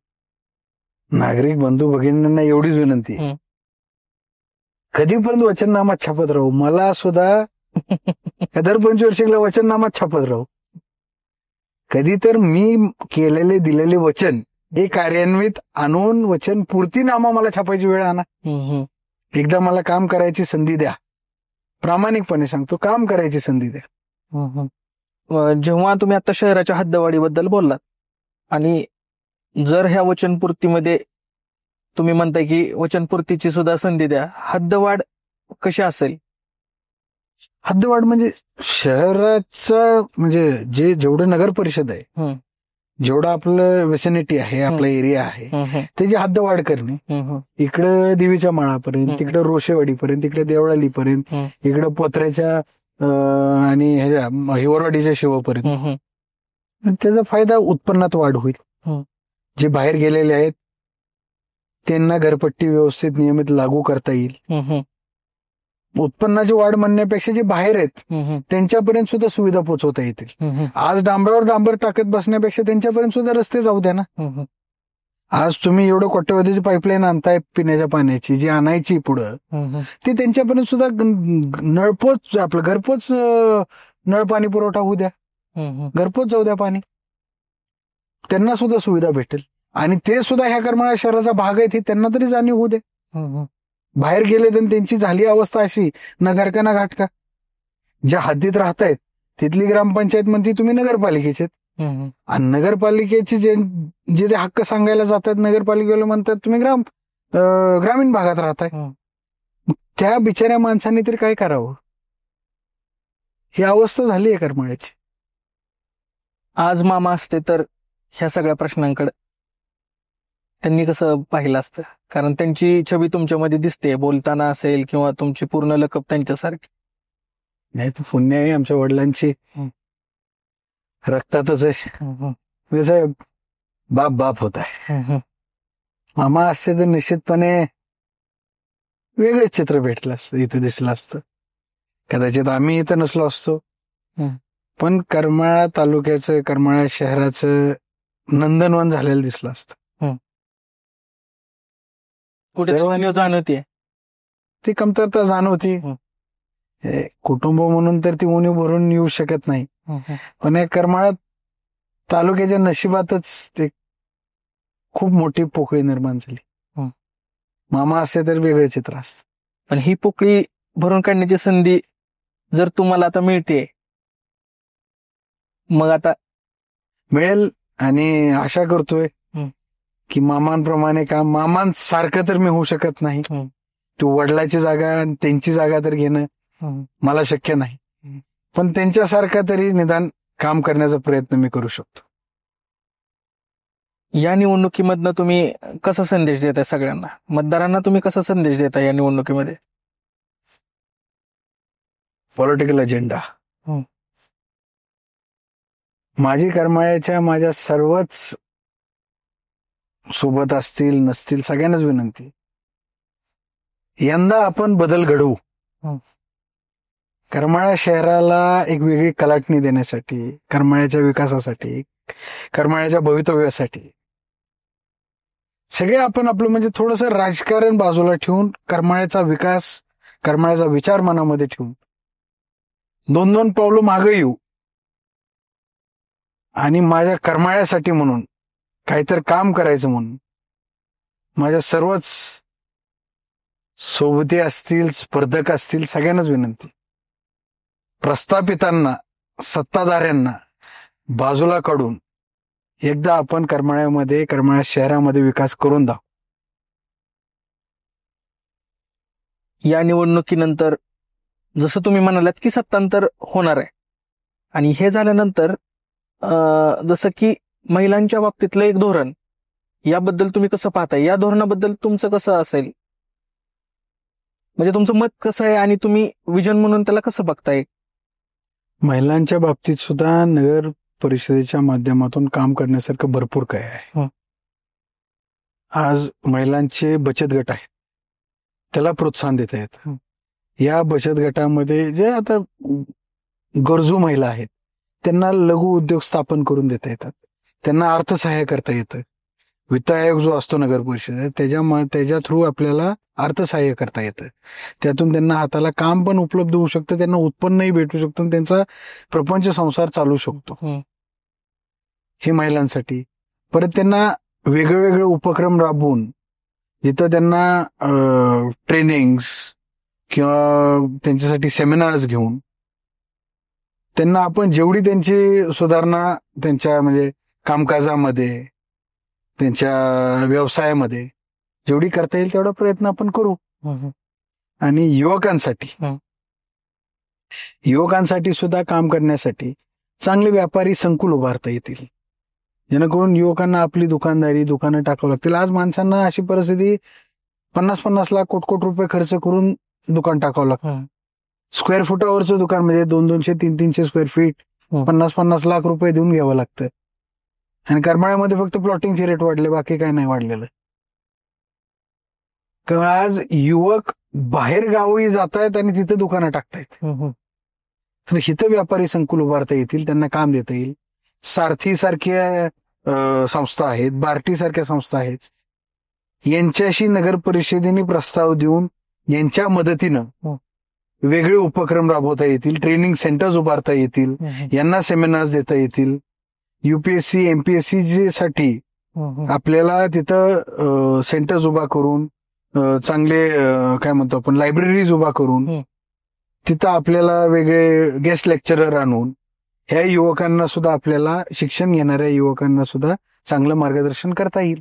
नागरिक बंधू भगिनींना एवढीच विनंती आहे, कधीपर्यंत वचननामा छापत राहू. मला सुद्धा दर 25 वचननामा छापत राहू. कधी तर मी केलेले दिलेले वचन हे कार्यान्वित आणून वचन पूर्तीनामा मला छापायची वेळ आणा. एकदा मला काम करायची संधी द्या. प्रामाणिकपणे सांगतो, काम करायची संधी द्या. जेव्हा तुम्ही आता शहराच्या हद्दवाढीबद्दल बोललात आणि जर ह्या वचनपूर्तीमध्ये तुम्ही म्हणताय की वचनपूर्तीची सुद्धा संधी द्या, हद्दवाढ कशी असेल? हद्दवाढ म्हणजे शहराचं म्हणजे जेवढं नगर परिषद आहे, जेवढं आपलं वेसिनिटी आहे, आपला एरिया आहे, त्याची हद्दवाढ करणे. इकडं देवीच्या माळापर्यंत, तिकडं रोषेवाडीपर्यंत, इकडे देवळालीपर्यंत, इकडं पोथऱ्याच्या आणि ह्याच्या हिवरवाडीच्या शिवापर्यंत. त्याचा फायदा उत्पन्नात वाढ होईल. जे बाहेर गेलेले आहेत त्यांना घरपट्टी व्यवस्थित नियमित लागू करता येईल. उत्पन्नाची वाढ म्हणण्यापेक्षा जे बाहेर आहेत त्यांच्यापर्यंत सुद्धा सुविधा पोहोचवता येतील. आज डांबरावर डांबर टाकत बसण्यापेक्षा त्यांच्यापर्यंत सुद्धा रस्ते जाऊ द्या ना. आज तुम्ही एवढं कोट्यवधीची पाईपलाईन आणताय पिण्याच्या पाण्याची, जी आणायची पुढं, ती त्यांच्यापर्यंत सुद्धा नळपोच, आपलं घरपोच नळ पाणी पुरवठा होऊ द्या, घरपोच जाऊ द्या पाणी, त्यांना सुद्धा सुविधा भेटेल. आणि ते सुद्धा ह्या करमाळा शहराचा भाग आहेत ही त्यांना तरी जाणीव होऊ दे. बाहेर गेले तर त्यांची झाली अवस्था अशी, ना घरका ना घाटका. ज्या हद्दीत राहतायत तिथली ग्रामपंचायत म्हणते तुम्ही नगरपालिकेचे, आणि नगरपालिकेचे जे हक्क सांगायला जातात नगरपालिकेला म्हणतात तुम्ही ग्रामीण भागात राहताय. त्या बिचाऱ्या माणसांनी तरी काय करावं, ही अवस्था झाली आहे करमाळ्याची. आज मामा असते तर ह्या सगळ्या प्रश्नांकडे त्यांनी कसं पाहिलं असतं? कारण त्यांची छबी तुमच्यामध्ये दिसते, बोलताना असेल किंवा तुमची पूर्ण लकब त्यांच्यासारखी. नाही, तर पुण्य आहे आमच्या वडिलांची, रक्तातच आहे. बाप बाप होत आहे. मामा असते तर निश्चितपणे वेगळंच चित्र भेटलं असतं, इथं दिसलं असतं. कदाचित आम्ही इथं नसलो असतो, पण करमाळा तालुक्याचं, करमाळा शहराचं नंदनवन झालेलं दिसलं असतं. कुठे जाणवते ती कमतरता जाणवती. कुटुंब म्हणून तर ती उणीव भरून येऊ शकत नाही, पण या करमाळा तालुक्याच्या नशिबातच ते खूप मोठी पोकळी निर्माण झाली. मामा असते तर वेगळे चित्र असतं. पण ही पोकळी भरून काढण्याची संधी जर तुम्हाला आता मिळते, मग आता मिळेल आणि आशा करतोय हं. की मामांप्रमाणे काम, मामांसारखं तर मी होऊ शकत नाही. हं. तू वडिलाची जागा आणि त्यांची जागा तर घेणं मला शक्य नाही, पण त्यांच्यासारखा तरी निदान काम करण्याचा प्रयत्न मी करू शकतो. या निवडणुकीमधनं तुम्ही कसा संदेश देताय सगळ्यांना, मतदारांना तुम्ही कसा संदेश देताय या निवडणुकीमध्ये? Political agenda. हं. माझी करमाळ्याच्या माझ्या सर्वच सोबत असतील नसतील सगळ्यांनाच विनंती, यंदा आपण बदल घडवू. हं. करमाळा शहराला एक वेगळी कलाटणी देण्यासाठी, करमाळ्याच्या विकासासाठी, करमाळ्याच्या भवितव्यासाठी सगळे आपण आपलं म्हणजे थोडंसं राजकारण बाजूला ठेवून करमाळ्याचा विकास, करमाळ्याचा विचार मनामध्ये ठेवून 2-2 पावलं मागे येऊ आणि माझ्या करमाळ्यासाठी म्हणून काहीतरी काम करायचं म्हणून माझ्या सर्वच सोबती असतील, स्पर्धक असतील, सगळ्यांनाच विनंती, प्रस्थापितांना, सत्ताधाऱ्यांना बाजूला काढून एकदा आपण करमाळ्यामध्ये, करमाळा शहरामध्ये विकास करून दाखवू. या निवडणुकीनंतर जसं तुम्ही म्हणालात की सत्तांतर होणार आहे, आणि हे झाल्यानंतर जसं की महिलांच्या बाबतीतलं एक धोरण, याबद्दल तुम्ही कसं पाहताय? या धोरणाबद्दल तुमचं कसं असेल, म्हणजे तुमचं मत कसं आहे आणि तुम्ही विजन म्हणून त्याला कसं बघताय? महिलांच्या बाबतीत सुद्धा नगर परिषदेच्या माध्यमातून काम करण्यासारखं भरपूर काय आहे. आज महिलांचे बचत गट आहेत, त्याला प्रोत्साहन देता येतं. या बचत गटामध्ये जे आता गरजू महिला आहेत त्यांना लघु उद्योग स्थापन करून देता येतात, त्यांना अर्थसहाय्य करता येतं. वित्त आयोग जो असतो नगर परिषद, त्याच्या थ्रू आपल्याला अर्थसहाय्य करता येतं. त्यातून त्यांना हाताला काम पण उपलब्ध होऊ शकतं, त्यांना उत्पन्नही भेटू शकतं आणि त्यांचा प्रपंच संसार चालू शकतो. हे महिलांसाठी. परत त्यांना वेगवेगळे उपक्रम राबवून जिथं त्यांना ट्रेनिंग्स किंवा त्यांच्यासाठी सेमिनार्स घेऊन त्यांना आपण जेवढी त्यांची सुधारणा त्यांच्या म्हणजे कामकाजामध्ये, त्यांच्या व्यवसायामध्ये जेवढी करता येईल तेवढा प्रयत्न आपण करू. आणि युवकांसाठी सुद्धा काम करण्यासाठी चांगले व्यापारी संकुल उभारता येतील, जेणेकरून युवकांना आपली दुकानं टाकावं लागतील. आज माणसांना अशी परिस्थिती 50-50 लाख कोट रुपये खर्च करून दुकान टाकावं लागतं. स्क्वेअर फुटावरचं दुकान म्हणजे 200-300 स्क्वेअर फीट 50-50 लाख रुपये देऊन घ्यावं लागतं. आणि करमाळ्यामध्ये फक्त प्लॉटिंगचे रेट वाढले, बाकी काय नाही वाढलेलं. आज युवक बाहेर गावी जात आहेत आणि तिथे दुकानं टाकतायत. तर इथं व्यापारी संकुल उभारता येतील, त्यांना काम देता येईल. सारथी सारख्या संस्था आहेत, बार्टी सारख्या संस्था आहेत, यांच्याशी नगर परिषदेने प्रस्ताव देऊन यांच्या मदतीनं वेगळे उपक्रम राबवता येतील, ट्रेनिंग सेंटर्स उभारता येतील, यांना सेमिनार्स देता येतील. UPSC MPSC साठी आपल्याला तिथं सेंटर्स उभा करून, चांगले काय म्हणतो आपण लायब्ररीज उभा करून तिथं आपल्याला वेगळे गेस्ट लेक्चरर आणून ह्या युवकांना सुद्धा, आपल्याला शिक्षण घेणाऱ्या युवकांना सुद्धा चांगलं मार्गदर्शन करता येईल.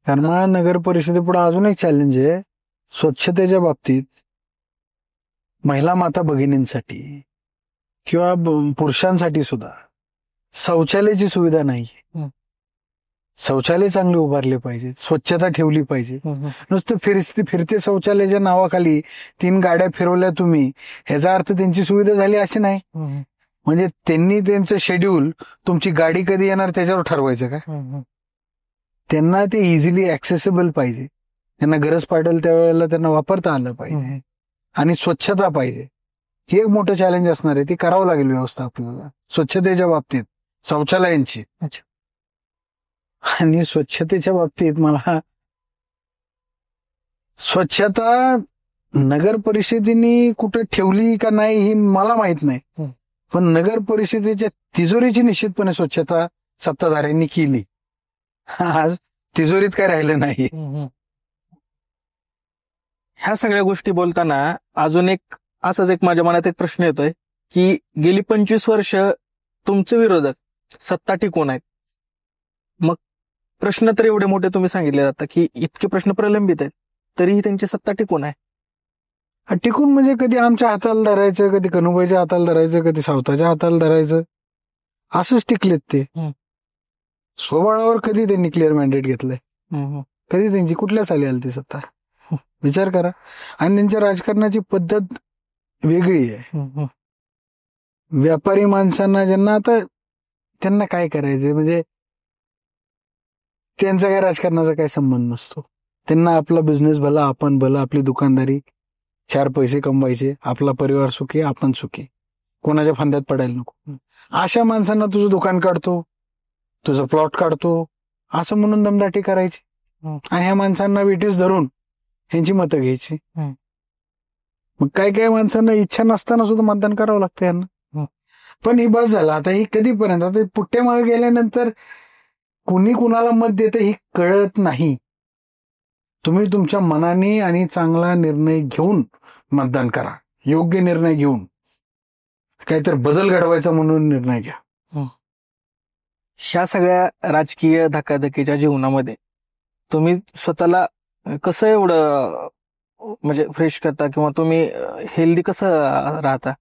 करमाळा नगर परिषदेपुढे अजून एक चॅलेंज आहे स्वच्छतेच्या बाबतीत. महिला माता भगिनींसाठी किंवा पुरुषांसाठी सुद्धा शौचालयाची सुविधा नाही. शौचालय चांगले उभारले पाहिजे, स्वच्छता ठेवली पाहिजे. नुसतं फिरते शौचालयाच्या नावाखाली 3 गाड्या फिरवल्या तुम्ही, ह्याचा अर्थ त्यांची सुविधा झाली अशी नाही. म्हणजे त्यांनी त्यांचं शेड्यूल, तुमची गाडी कधी येणार त्याच्यावर ठरवायचं का? त्यांना ते इझिली ऍक्सेसिबल पाहिजे, त्यांना गरज पडेल त्यावेळेला त्यांना वापरता आलं पाहिजे, आणि स्वच्छता पाहिजे. हे एक मोठं चॅलेंज असणार आहे, ते करावं लागेल व्यवस्था आपल्याला स्वच्छतेच्या बाबतीत, शौचालयांची. आणि स्वच्छतेच्या बाबतीत मला स्वच्छता नगर परिषदेने कुठे ठेवली का नाही ही मला माहित नाही, पण नगर परिषदेच्या तिजोरीची निश्चितपणे स्वच्छता सत्ताधाऱ्यांनी केली. आज तिजोरीत काय राहिलं नाही. ह्या सगळ्या गोष्टी बोलताना अजून असाच एक माझ्या मनात एक प्रश्न येतोय की गेली 25 वर्ष तुमचे विरोधक सत्ता टिकून आहेत. मग प्रश्न तर एवढे मोठे तुम्ही सांगितले जातात की इतके प्रश्न प्रलंबित आहेत, तरीही त्यांची सत्ता टिकून आहे. हा, टिकून म्हणजे कधी आमच्या हाताला धरायचं, कधी कनुबाईच्या हाताला धरायचं, कधी सावताच्या हाताला धरायचं, असंच टिकलेत ते. स्वबळावर कधी त्यांनी क्लिअर मॅन्डेट घेतलंय? कधी त्यांची कुठल्या साली आली ती सत्ता? विचार करा. आणि त्यांच्या राजकारणाची पद्धत वेगळी आहे. व्यापारी माणसांना ज्यांना आता त्यांना काय करायचंय, म्हणजे त्यांचा काय राजकारणाचा काय संबंध नसतो. त्यांना आपला बिझनेस भला, आपण भला, आपली दुकानदारी, 4 पैसे कमवायचे, आपला परिवार सुखी, आपण सुखी, कोणाच्या फांद्यात पडायला नको. अशा माणसांना तुझं दुकान काढतो, तुझं प्लॉट काढतो असं म्हणून दमदाटी करायची, आणि ह्या माणसांना विटीस धरून ह्यांची मतं घ्यायची. मग काय काय माणसांना इच्छा नसताना सुद्धा मतदान करावं लागतं यांना. पण ही बस झालं. आता ही कधीपर्यंत, आता पुट्टे मागे गेल्यानंतर कुणी कुणाला मत देतं ही कळत नाही. तुम्ही तुमच्या मनाने आणि चांगला निर्णय घेऊन मतदान करा, योग्य निर्णय घेऊन, काहीतरी बदल घडवायचा म्हणून निर्णय घ्या. ह्या सगळ्या राजकीय धकाधकीच्या जीवनामध्ये तुम्ही स्वतःला कसं एवढं म्हणजे फ्रेश करता, किंवा तुम्ही हेल्दी कसं राहता?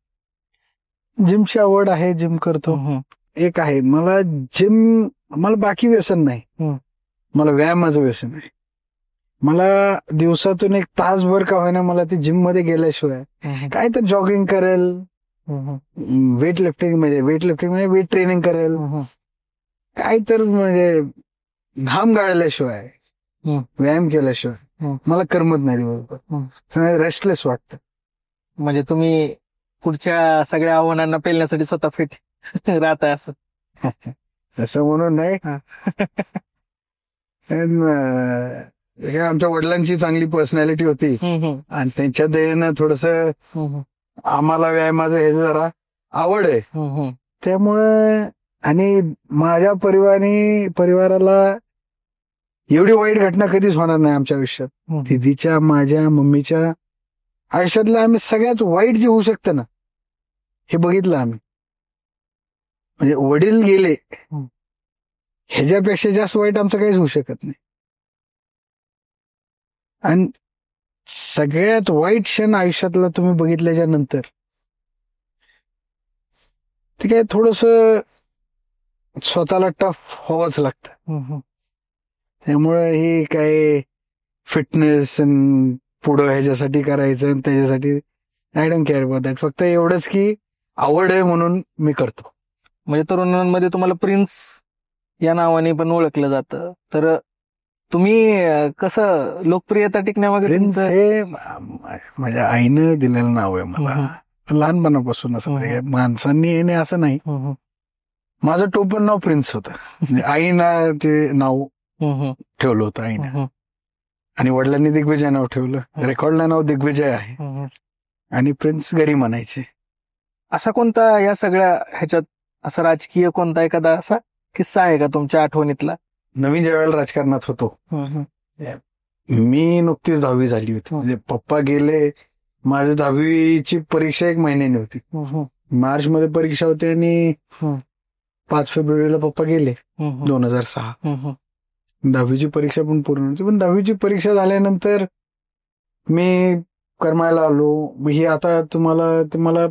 जिमची आवड आहे, जिम करतो. एक आहे मला जिम, मला बाकी व्यसन नाही, मला व्यायामाचं व्यसन आहे. मला दिवसातून 1 तासभर का होईना मला ते जिम मध्ये गेल्याशिवाय काय तर जॉगिंग करेल, वेट लिफ्टिंग म्हणजे वेट ट्रेनिंग करेल, काय तर म्हणजे घाम गाळल्याशिवाय, व्यायाम केल्याशिवाय मला करमत नाही दिवसभर. रेस्टलेस वाटतं. म्हणजे तुम्ही पुढच्या सगळ्या आव्हानांना पेलण्यासाठी स्वतः फिट राहताय असं? असं म्हणून नाही. हे आमच्या वडिलांची चांगली पर्सनॅलिटी होती, आणि त्यांच्या दयेनं थोडस आम्हाला व्यायामाचं हे जरा आवड आहे. त्यामुळे, आणि माझ्या परिवाराला एवढी वाईट घटना कधीच होणार नाही आमच्या आयुष्यात. दिदीच्या, माझ्या, मम्मीच्या आयुष्यातलं आम्ही सगळ्यात वाईट जे होऊ शकतं ना, हे बघितलं आम्ही. म्हणजे वडील गेले, ह्याच्यापेक्षा जास्त वाईट आमचं काहीच होऊ शकत नाही. आणि सगळ्यात वाईट क्षण आयुष्यातला तुम्ही बघितल्याच्या नंतर ते काय थोडस स्वतःला टफ व्हावंच लागतं. त्यामुळे हे काय फिटनेस पुढं ह्याच्यासाठी करायचं आणि त्याच्यासाठी I don't care about that. फक्त एवढंच की आवड आहे म्हणून मी करतो. म्हणजे तरुणांमध्ये तुम्हाला प्रिन्स या नावाने पण ओळखलं जातं, तर तुम्ही कसं लोकप्रियता टिकण्यामागे? प्रिन्स हे माझ्या आईनं दिलेलं नाव आहे मला लहानपणापासून. असं म्हणजे माणसांनी येणे असं नाही. माझं टोपण नाव प्रिन्स होतं. म्हणजे आईनं ते नाव ठेवलं होतं आईनं, आणि वडिलांनी दिग्विजय नाव ठेवलं. रेकॉर्डला नाव दिग्विजय आहे, आणि प्रिन्स घरी म्हणायचे. असा कोणता या सगळ्या ह्याच्यात असा राजकीय कोणता एखादा असा किस्सा आहे का तुमच्या आठवणीतला? नवीन ज्या वेळेला राजकारणात होतो, मी नुकतीच 10वी झाली होती. म्हणजे पप्पा गेले, माझी 10वीची परीक्षा 1 महिन्याने होती. मार्च मध्ये परीक्षा होती, आणि 5 फेब्रुवारीला पप्पा गेले 2006. 10वीची परीक्षा पण पूर्ण होती. पण 10वीची परीक्षा झाल्यानंतर मी करमाळ्याला आलो. ही आता तुम्हाला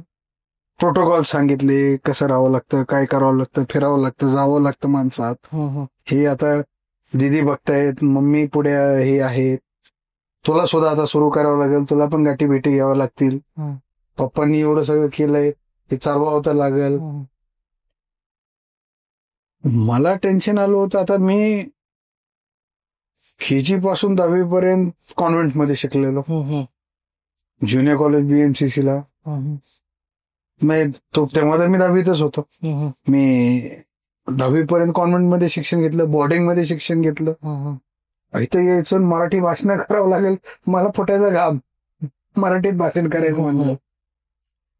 प्रोटोकॉल सांगितले, कसं राहावं लागतं, काय करावं लागतं, फिरावं लागतं, जावं लागतं माणसात. हे आता दीदी बघतायत, मम्मी पुढे हे आहेत, तुला सुद्धा आता सुरू करावं लागेल, तुला पण गाठी भेटी घ्यावं लागतील. पप्पांनी एवढं सगळं केलंय, हे चालवावं तर लागेल. मला टेन्शन आलं होतं. आता मी KG पासून 10वी पर्यंत कॉन्व्हेंटमध्ये शिकलेलो, ज्युनियर कॉलेज BMCC ला. तेव्हा तर मी 10वीतच होतो. मी 10वी पर्यंत कॉन्व्हेंटमध्ये शिक्षण घेतलं, बोर्डिंगमध्ये शिक्षण घेतलं. इथं यायचं, मराठी भाषण करावं लागेल, मला फुटायचा घाम मराठीत भाषण करायचं म्हणलं.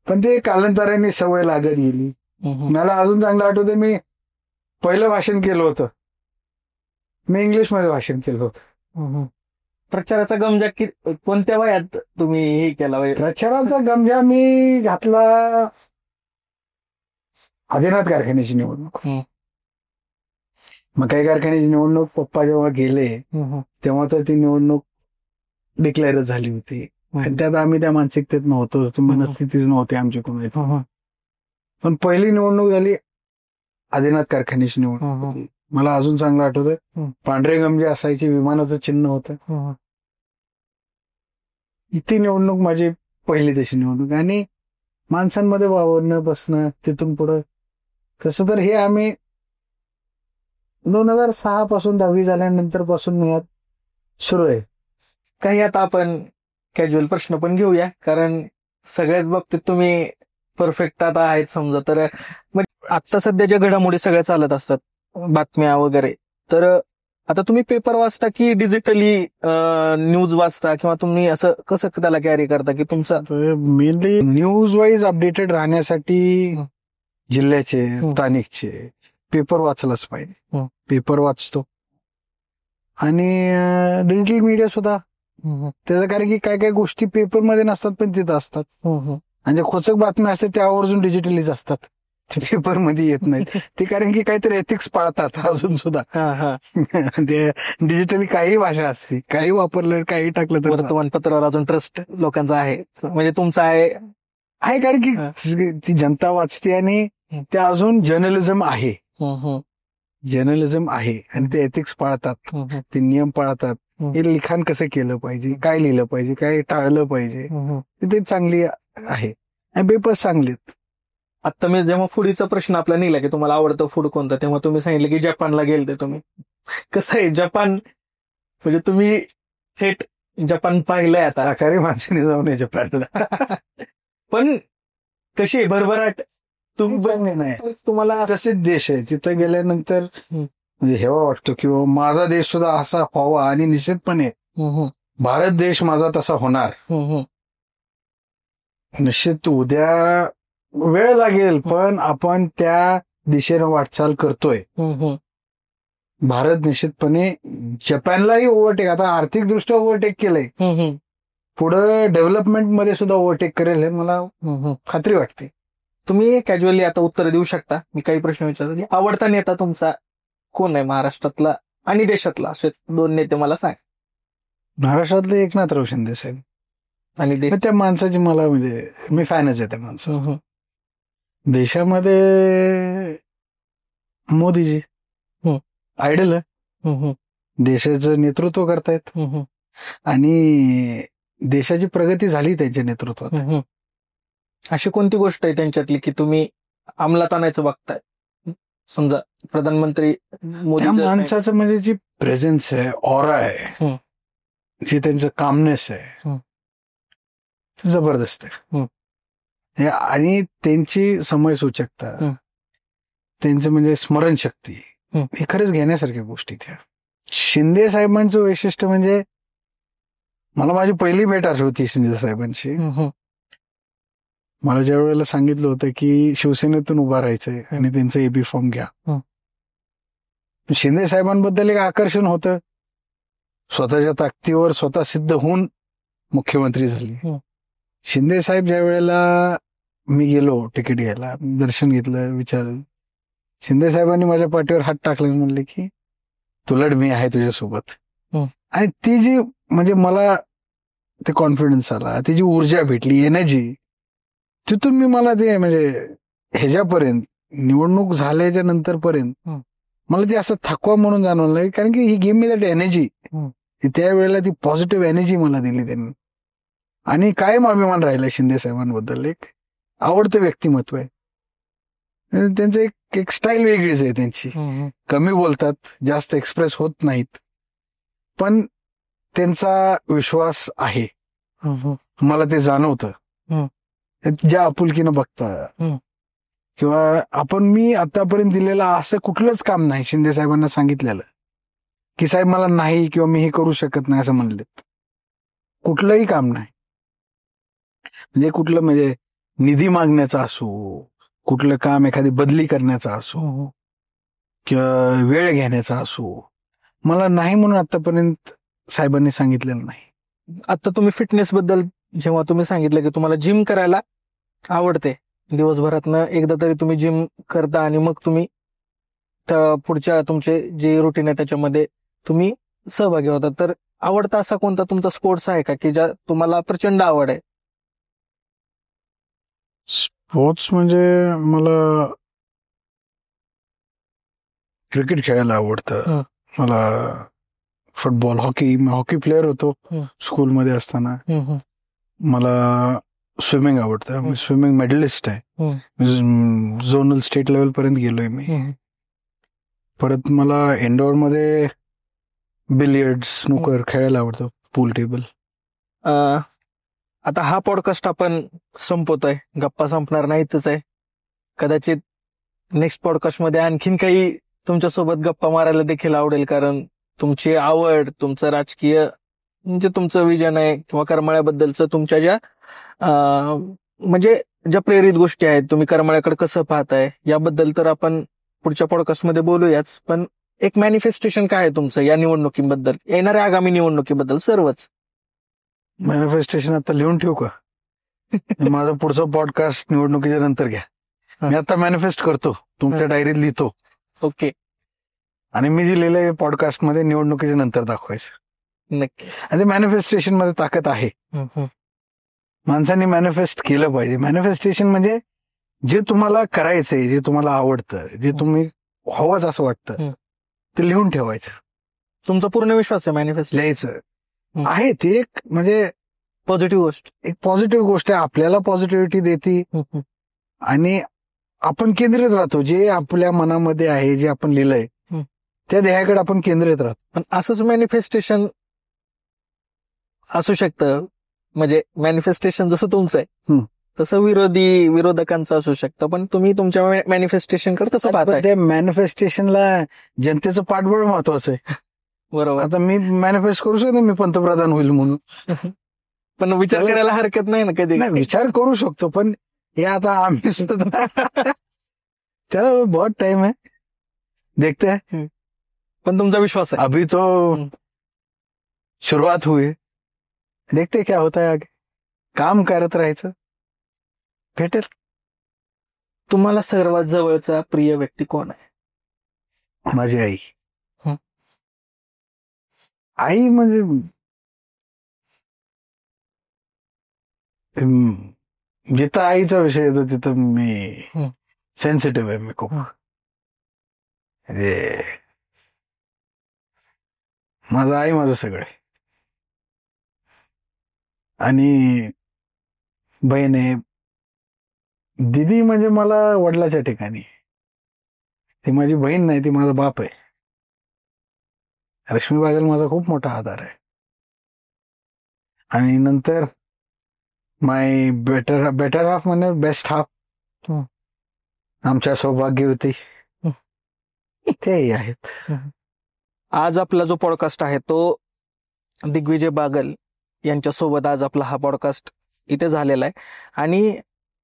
पण ते कालांतराने सवय लागत गेली. मला अजून चांगलं आठवतं, मी पहिलं भाषण केलं होतं, मी इंग्लिशमध्ये भाषण केलं होतं. प्रचाराचा गमजा कोणत्या वयात तुम्ही हे केला? प्रचाराचा गमजा मी घातला आदिनाथ कारखान्याची निवडणूक. मग काही कारखान्याची निवडणूक पप्पा जेव्हा गेले तेव्हा तर ती निवडणूक डिक्लेअरच झाली होती. आणि त्यात आम्ही त्या मानसिकतेत नव्हतो, मनस्थितीच नव्हती आमची कोणाची. पण पहिली निवडणूक झाली आदिनाथ कारखान्याची निवडणूक होती. मला अजून चांगलं आठवतं, पांढरे गमजे असायची, विमानाचं चिन्ह होतं. ती निवडणूक माझी पहिली तशी निवडणूक. आणि माणसांमध्ये वावरणं बसणं तिथून पुढं तसं तर हे आम्ही 2006 पासून 10वी झाल्यानंतर पासून यात सुरू आहे. काही आता आपण कॅज्युअल प्रश्न पण घेऊया, कारण सगळ्याच बाबतीत तुम्ही परफेक्ट आता आहेत समजा. तर आता सध्याच्या घडामोडी सगळ्या चालत असतात, बातम्या वगैरे. तर आता तुम्ही पेपर वाचता की डिजिटली न्यूज वाचता, किंवा तुम्ही असं कसं त्याला कॅरी करता की तुमचा मेनली न्यूज वाईज अपडेटेड राहण्यासाठी जिल्ह्याचे स्थानिकचे पेपर वाचलाच पाहिजे. पेपर वाचतो आणि डिजिटल मीडिया सुद्धा त्याचं, कारण की काय काय गोष्टी पेपरमध्ये नसतात पण तिथं असतात. आणि जे खोचक बातम्या असतात त्या आवर्जून डिजिटलीच असतात, ते पेपरमध्ये येत नाहीत. ते कारण की काहीतरी एथिक्स पाळतात अजून सुद्धा. ते डिजिटली काही भाषा असते, काही वापरलं काही टाकलं तर. वर्तमानपत्रावर अजून ट्रस्ट लोकांचा आहे, म्हणजे तुमचा आहे. कारण की ती जनता वाचते आणि ते अजून जर्नलिझम आहे. जर्नलिझम आहे आणि ते एथिक्स पाळतात, ते नियम पाळतात. हे लिखाण कसं केलं पाहिजे, काय लिहिलं पाहिजे, काय टाळलं पाहिजे, ते चांगली आहे. आणि पेपर्स चांगलेत. आता मी जेव्हा फूडीचा प्रश्न आपला निघाला की तुम्हाला आवडतं फूड कोणतं, तेव्हा तुम्ही सांगितलं की जपानला गेलते तुम्ही. कसं आहे जपान, म्हणजे तुम्ही थेट जपान पाहिलंय आता. खरी माणसाने जाऊन जपानला. पण कशी आहे भरभराट चांगले नाही, तुम्हाला प्रसिद्ध देश आहे. तिथं गेल्यानंतर म्हणजे हेवा वाटतो की माझा देश सुद्धा असा व्हावा, आणि निश्चितपणे भारत देश माझा तसा होणार. निश्चित उद्या वेळ लागेल पण आपण त्या दिशेनं वाटचाल करतोय. भारत निश्चितपणे जपानलाही ओव्हरटेक, आता आर्थिकदृष्ट्या ओव्हरटेक केलंय, पुढं डेव्हलपमेंट मध्ये सुद्धा ओव्हरटेक करेल हे मला खात्री वाटते. तुम्ही कॅज्युअली आता उत्तर देऊ शकता. मी काही प्रश्न विचारतो. आवडता नेता तुमचा कोण आहे महाराष्ट्रातला आणि देशातला? असे 2 नेते मला सांग. महाराष्ट्रातले एकनाथराव शिंदे साहेब. आणि त्या माणसाची मला म्हणजे मी फॅनच आहे त्या माणसाचं. देशामध्ये मोदीजी आयडल आहे. देशाचं नेतृत्व करतायत आणि देशाची प्रगती झाली त्यांच्या नेतृत्वात. अशी कोणती गोष्ट आहे त्यांच्यातली की तुम्ही अंमलात आणायचं बघताय? समजा प्रधानमंत्री मोदी माणसाचं म्हणजे जी प्रेझेन्स आहे, ऑरा आहे, जी त्यांचं कामनेस आहे, जबरदस्त आहे. आणि त्यांची समयसूचकता, त्यांचं म्हणजे स्मरणशक्ती, हे खरंच घेण्यासारख्या गोष्टी त्या. शिंदे साहेबांचं वैशिष्ट्य म्हणजे मला माझी पहिली भेट आठवती शिंदे साहेबांची. मला ज्या वेळेला सांगितलं होतं की शिवसेनेतून उभा राहायचंय आणि त्यांचं एबी फॉर्म घ्या, शिंदे साहेबांबद्दल एक आकर्षण होतं. स्वतःच्या ताकदीवर स्वतः सिद्ध होऊन मुख्यमंत्री झाले. शिंदे साहेब ज्या वेळेला मी गेलो तिकीट घ्यायला, दर्शन घेतलं, विचारलं, शिंदे साहेबांनी माझ्या पाठीवर हात टाकले, म्हणले की तुलड मी आहे तुझ्यासोबत. आणि ती जी म्हणजे मला ते कॉन्फिडन्स आला, ती जी ऊर्जा भेटली, एनर्जी, तिथून मी मला ते म्हणजे ह्याच्यापर्यंत निवडणूक झाल्याच्या नंतर पर्यंत मला ते असं थकवा म्हणून जाणवलं नाही. कारण की ही गेम मी दॅट एनर्जी, त्यावेळेला ती पॉझिटिव्ह एनर्जी मला दिली त्यांनी. आणि कायम अभिमान राहिला शिंदे साहेबांबद्दल. एक आवडतं व्यक्तिमत्व आहे त्यांचं. एक स्टाईल वेगळीच आहे त्यांची. कमी बोलतात, जास्त एक्सप्रेस होत नाहीत, पण त्यांचा विश्वास आहे, मला ते जाणवतं. ज्या आपुलकीनं बघता किंवा मी आतापर्यंत दिलेलं असं कुठलंच काम नाही शिंदे साहेबांना सांगितलेलं की साहेब मला नाही किंवा मी हे करू शकत नाही असं म्हणलेत. कुठलंही काम नाही. म्हणजे कुठलं म्हणजे निधी मागण्याचा असो, कुठलं काम एखादी बदली करण्याचा असो किंवा वेळ घेण्याचा असो, मला नाही म्हणून आतापर्यंत साहेबांनी सांगितलेलं नाही. आता तुम्ही फिटनेस बद्दल जेव्हा तुम्ही सांगितलं की तुम्हाला जिम करायला आवडते, दिवसभरातनं एकदा तरी तुम्ही जिम करता आणि मग तुम्ही त्या पुढच्या तुमचे जे रुटीन आहे त्याच्यामध्ये तुम्ही सहभागी होता. तर आवडता असा कोणता तुमचा स्पोर्ट्स आहे का की ज्या तुम्हाला प्रचंड आवड आहे? स्पोर्ट्स म्हणजे मला क्रिकेट खेळायला आवडतं. मला फुटबॉल, हॉकी प्लेअर होतो स्कूलमध्ये असताना. मला स्विमिंग आवडतं. मी स्विमिंग मेडलिस्ट आहे. झोनल स्टेट लेवल पर्यंत गेलोय मी. परत मला इंडोर मध्ये बिलियर्ड, स्नूकर खेळायला आवडतं. पूल टेबल. आता हा पॉडकास्ट आपण संपवतोय, गप्पा संपणार नाहीतच आहे. कदाचित नेक्स्ट पॉडकास्ट मध्ये आणखीन काही तुमच्यासोबत गप्पा मारायला देखील आवडेल, कारण तुमची आवड, तुमचं राजकीय म्हणजे तुमचं विजन आहे किंवा करमाळ्याबद्दलचं तुमच्या ज्या म्हणजे ज्या प्रेरित गोष्टी आहेत, तुम्ही करमाळ्याकडे कसं पाहताय याबद्दल तर आपण पुढच्या पॉडकास्टमध्ये बोलूयाच. पण एक मॅनिफेस्टेशन काय आहे तुमचं या निवडणुकीबद्दल, येणाऱ्या आगामी निवडणुकीबद्दल सर्वच? मॅनिफेस्टेशन आता लिहून ठेवू का? माझं पुढचं पॉडकास्ट निवडणुकीच्या नंतर घ्या. मी आता मॅनिफेस्ट करतो, तुमच्या डायरीत लिहितो. ओके. आणि मी जे लिहिलंय पॉडकास्ट मध्ये निवडणुकीच्या नंतर दाखवायचं. नक्की. आणि मॅनिफेस्टेशन मध्ये ताकद आहे. माणसांनी मॅनिफेस्ट केलं पाहिजे. मॅनिफेस्टेशन म्हणजे जे तुम्हाला करायचंय, जे तुम्हाला आवडतं, जे तुम्ही हवंच असं वाटतं ते लिहून ठेवायचं. तुमचा पूर्ण विश्वास आहे मॅनिफेस्ट लिहायचं आहे. ते एक म्हणजे पॉझिटिव्ह गोष्ट, एक पॉझिटिव्ह गोष्ट आहे. आपल्याला पॉझिटिव्हिटी देते आणि आपण केंद्रित राहतो. जे आपल्या मनामध्ये आहे, जे आपण लिहिलंय त्या ध्येयाकडे आपण केंद्रित राहतो. पण असंच मॅनिफेस्टेशन असू शकतं, म्हणजे मॅनिफेस्टेशन जसं तुमचं आहे तसं विरोधकांचं असू शकतं. पण तुम्ही तुमच्या मॅनिफेस्टेशनकडे कसं पाहताय? त्या मॅनिफेस्टेशनला जनतेचं पाठबळ महत्वाचं आहे. बरोबर. आता मी मॅनिफेस्ट करू शकतो मी पंतप्रधान होईल म्हणून, पण विचार करायला हरकत नाही ना कधी. नाही, विचार करू शकतो, पण हे आता आम्ही सुद्धा त्याला बहुत टाइम है, देखते हैं. पण तुमचा विश्वास आहे? अभी तो शुरुआत हुई, देखते क्या होता है आगे. काम करत राहायचं, भेटेल. तुम्हाला सर्वात जवळचा प्रिय व्यक्ती कोण आहे? माझी आई. आई म्हणजे जिथं आईचा विषय येतो तिथं मी सेन्सिटिव्ह आहे. मी खूप माझं आई माझं सगळं आहे. आणि बहीण आहे. दिदी म्हणजे मला वडिलाच्या ठिकाणी. ती माझी बहीण नाही, ती माझा बाप आहे. रश्मी बागल माझा खूप मोठा आधार आहे. आणि नंतर माय बेटर हाफ म्हणजे बेस्ट हाफ, आमच्या सौभाग्यवती तेही आहेत. आज आपला जो पॉडकास्ट आहे तो दिग्विजय बागल यांच्यासोबत आज आपला हा पॉडकास्ट इथे झालेला आहे. आणि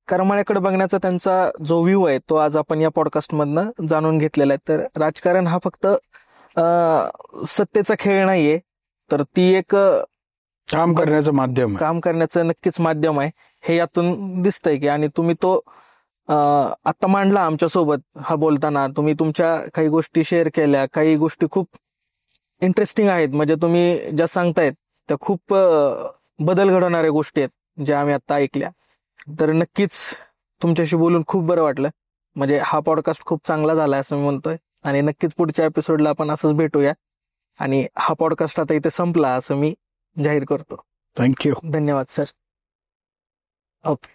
करमाळ्याकडे बघण्याचा त्यांचा जो व्ह्यू आहे तो आज आपण या पॉडकास्ट मधनं जाणून घेतलेला आहे. तर राजकारण हा फक्त सत्तेचा खेळ नाहीये, तर ती एक काम करण्याचं माध्यम, काम करण्याचं नक्कीच माध्यम आहे, हे यातून दिसतंय की. आणि तुम्ही तो आता मांडला आमच्यासोबत हा बोलताना. तुम्ही तुमच्या काही गोष्टी शेअर केल्या, काही गोष्टी खूप इंटरेस्टिंग आहेत, म्हणजे तुम्ही ज्या सांगतायत त्या खूप बदल घडवणाऱ्या गोष्टी आहेत ज्या आम्ही आता ऐकल्या. तर नक्कीच तुमच्याशी बोलून खूप बरं वाटलं. म्हणजे हा पॉडकास्ट खूप चांगला झाला असं मी म्हणतोय. आणि नक्कीच पुढच्या एपिसोडला आपण असंच भेटूया. आणि हा पॉडकास्ट आता इथे संपला असं मी जाहीर करतो. थँक्यू. धन्यवाद सर. ओके.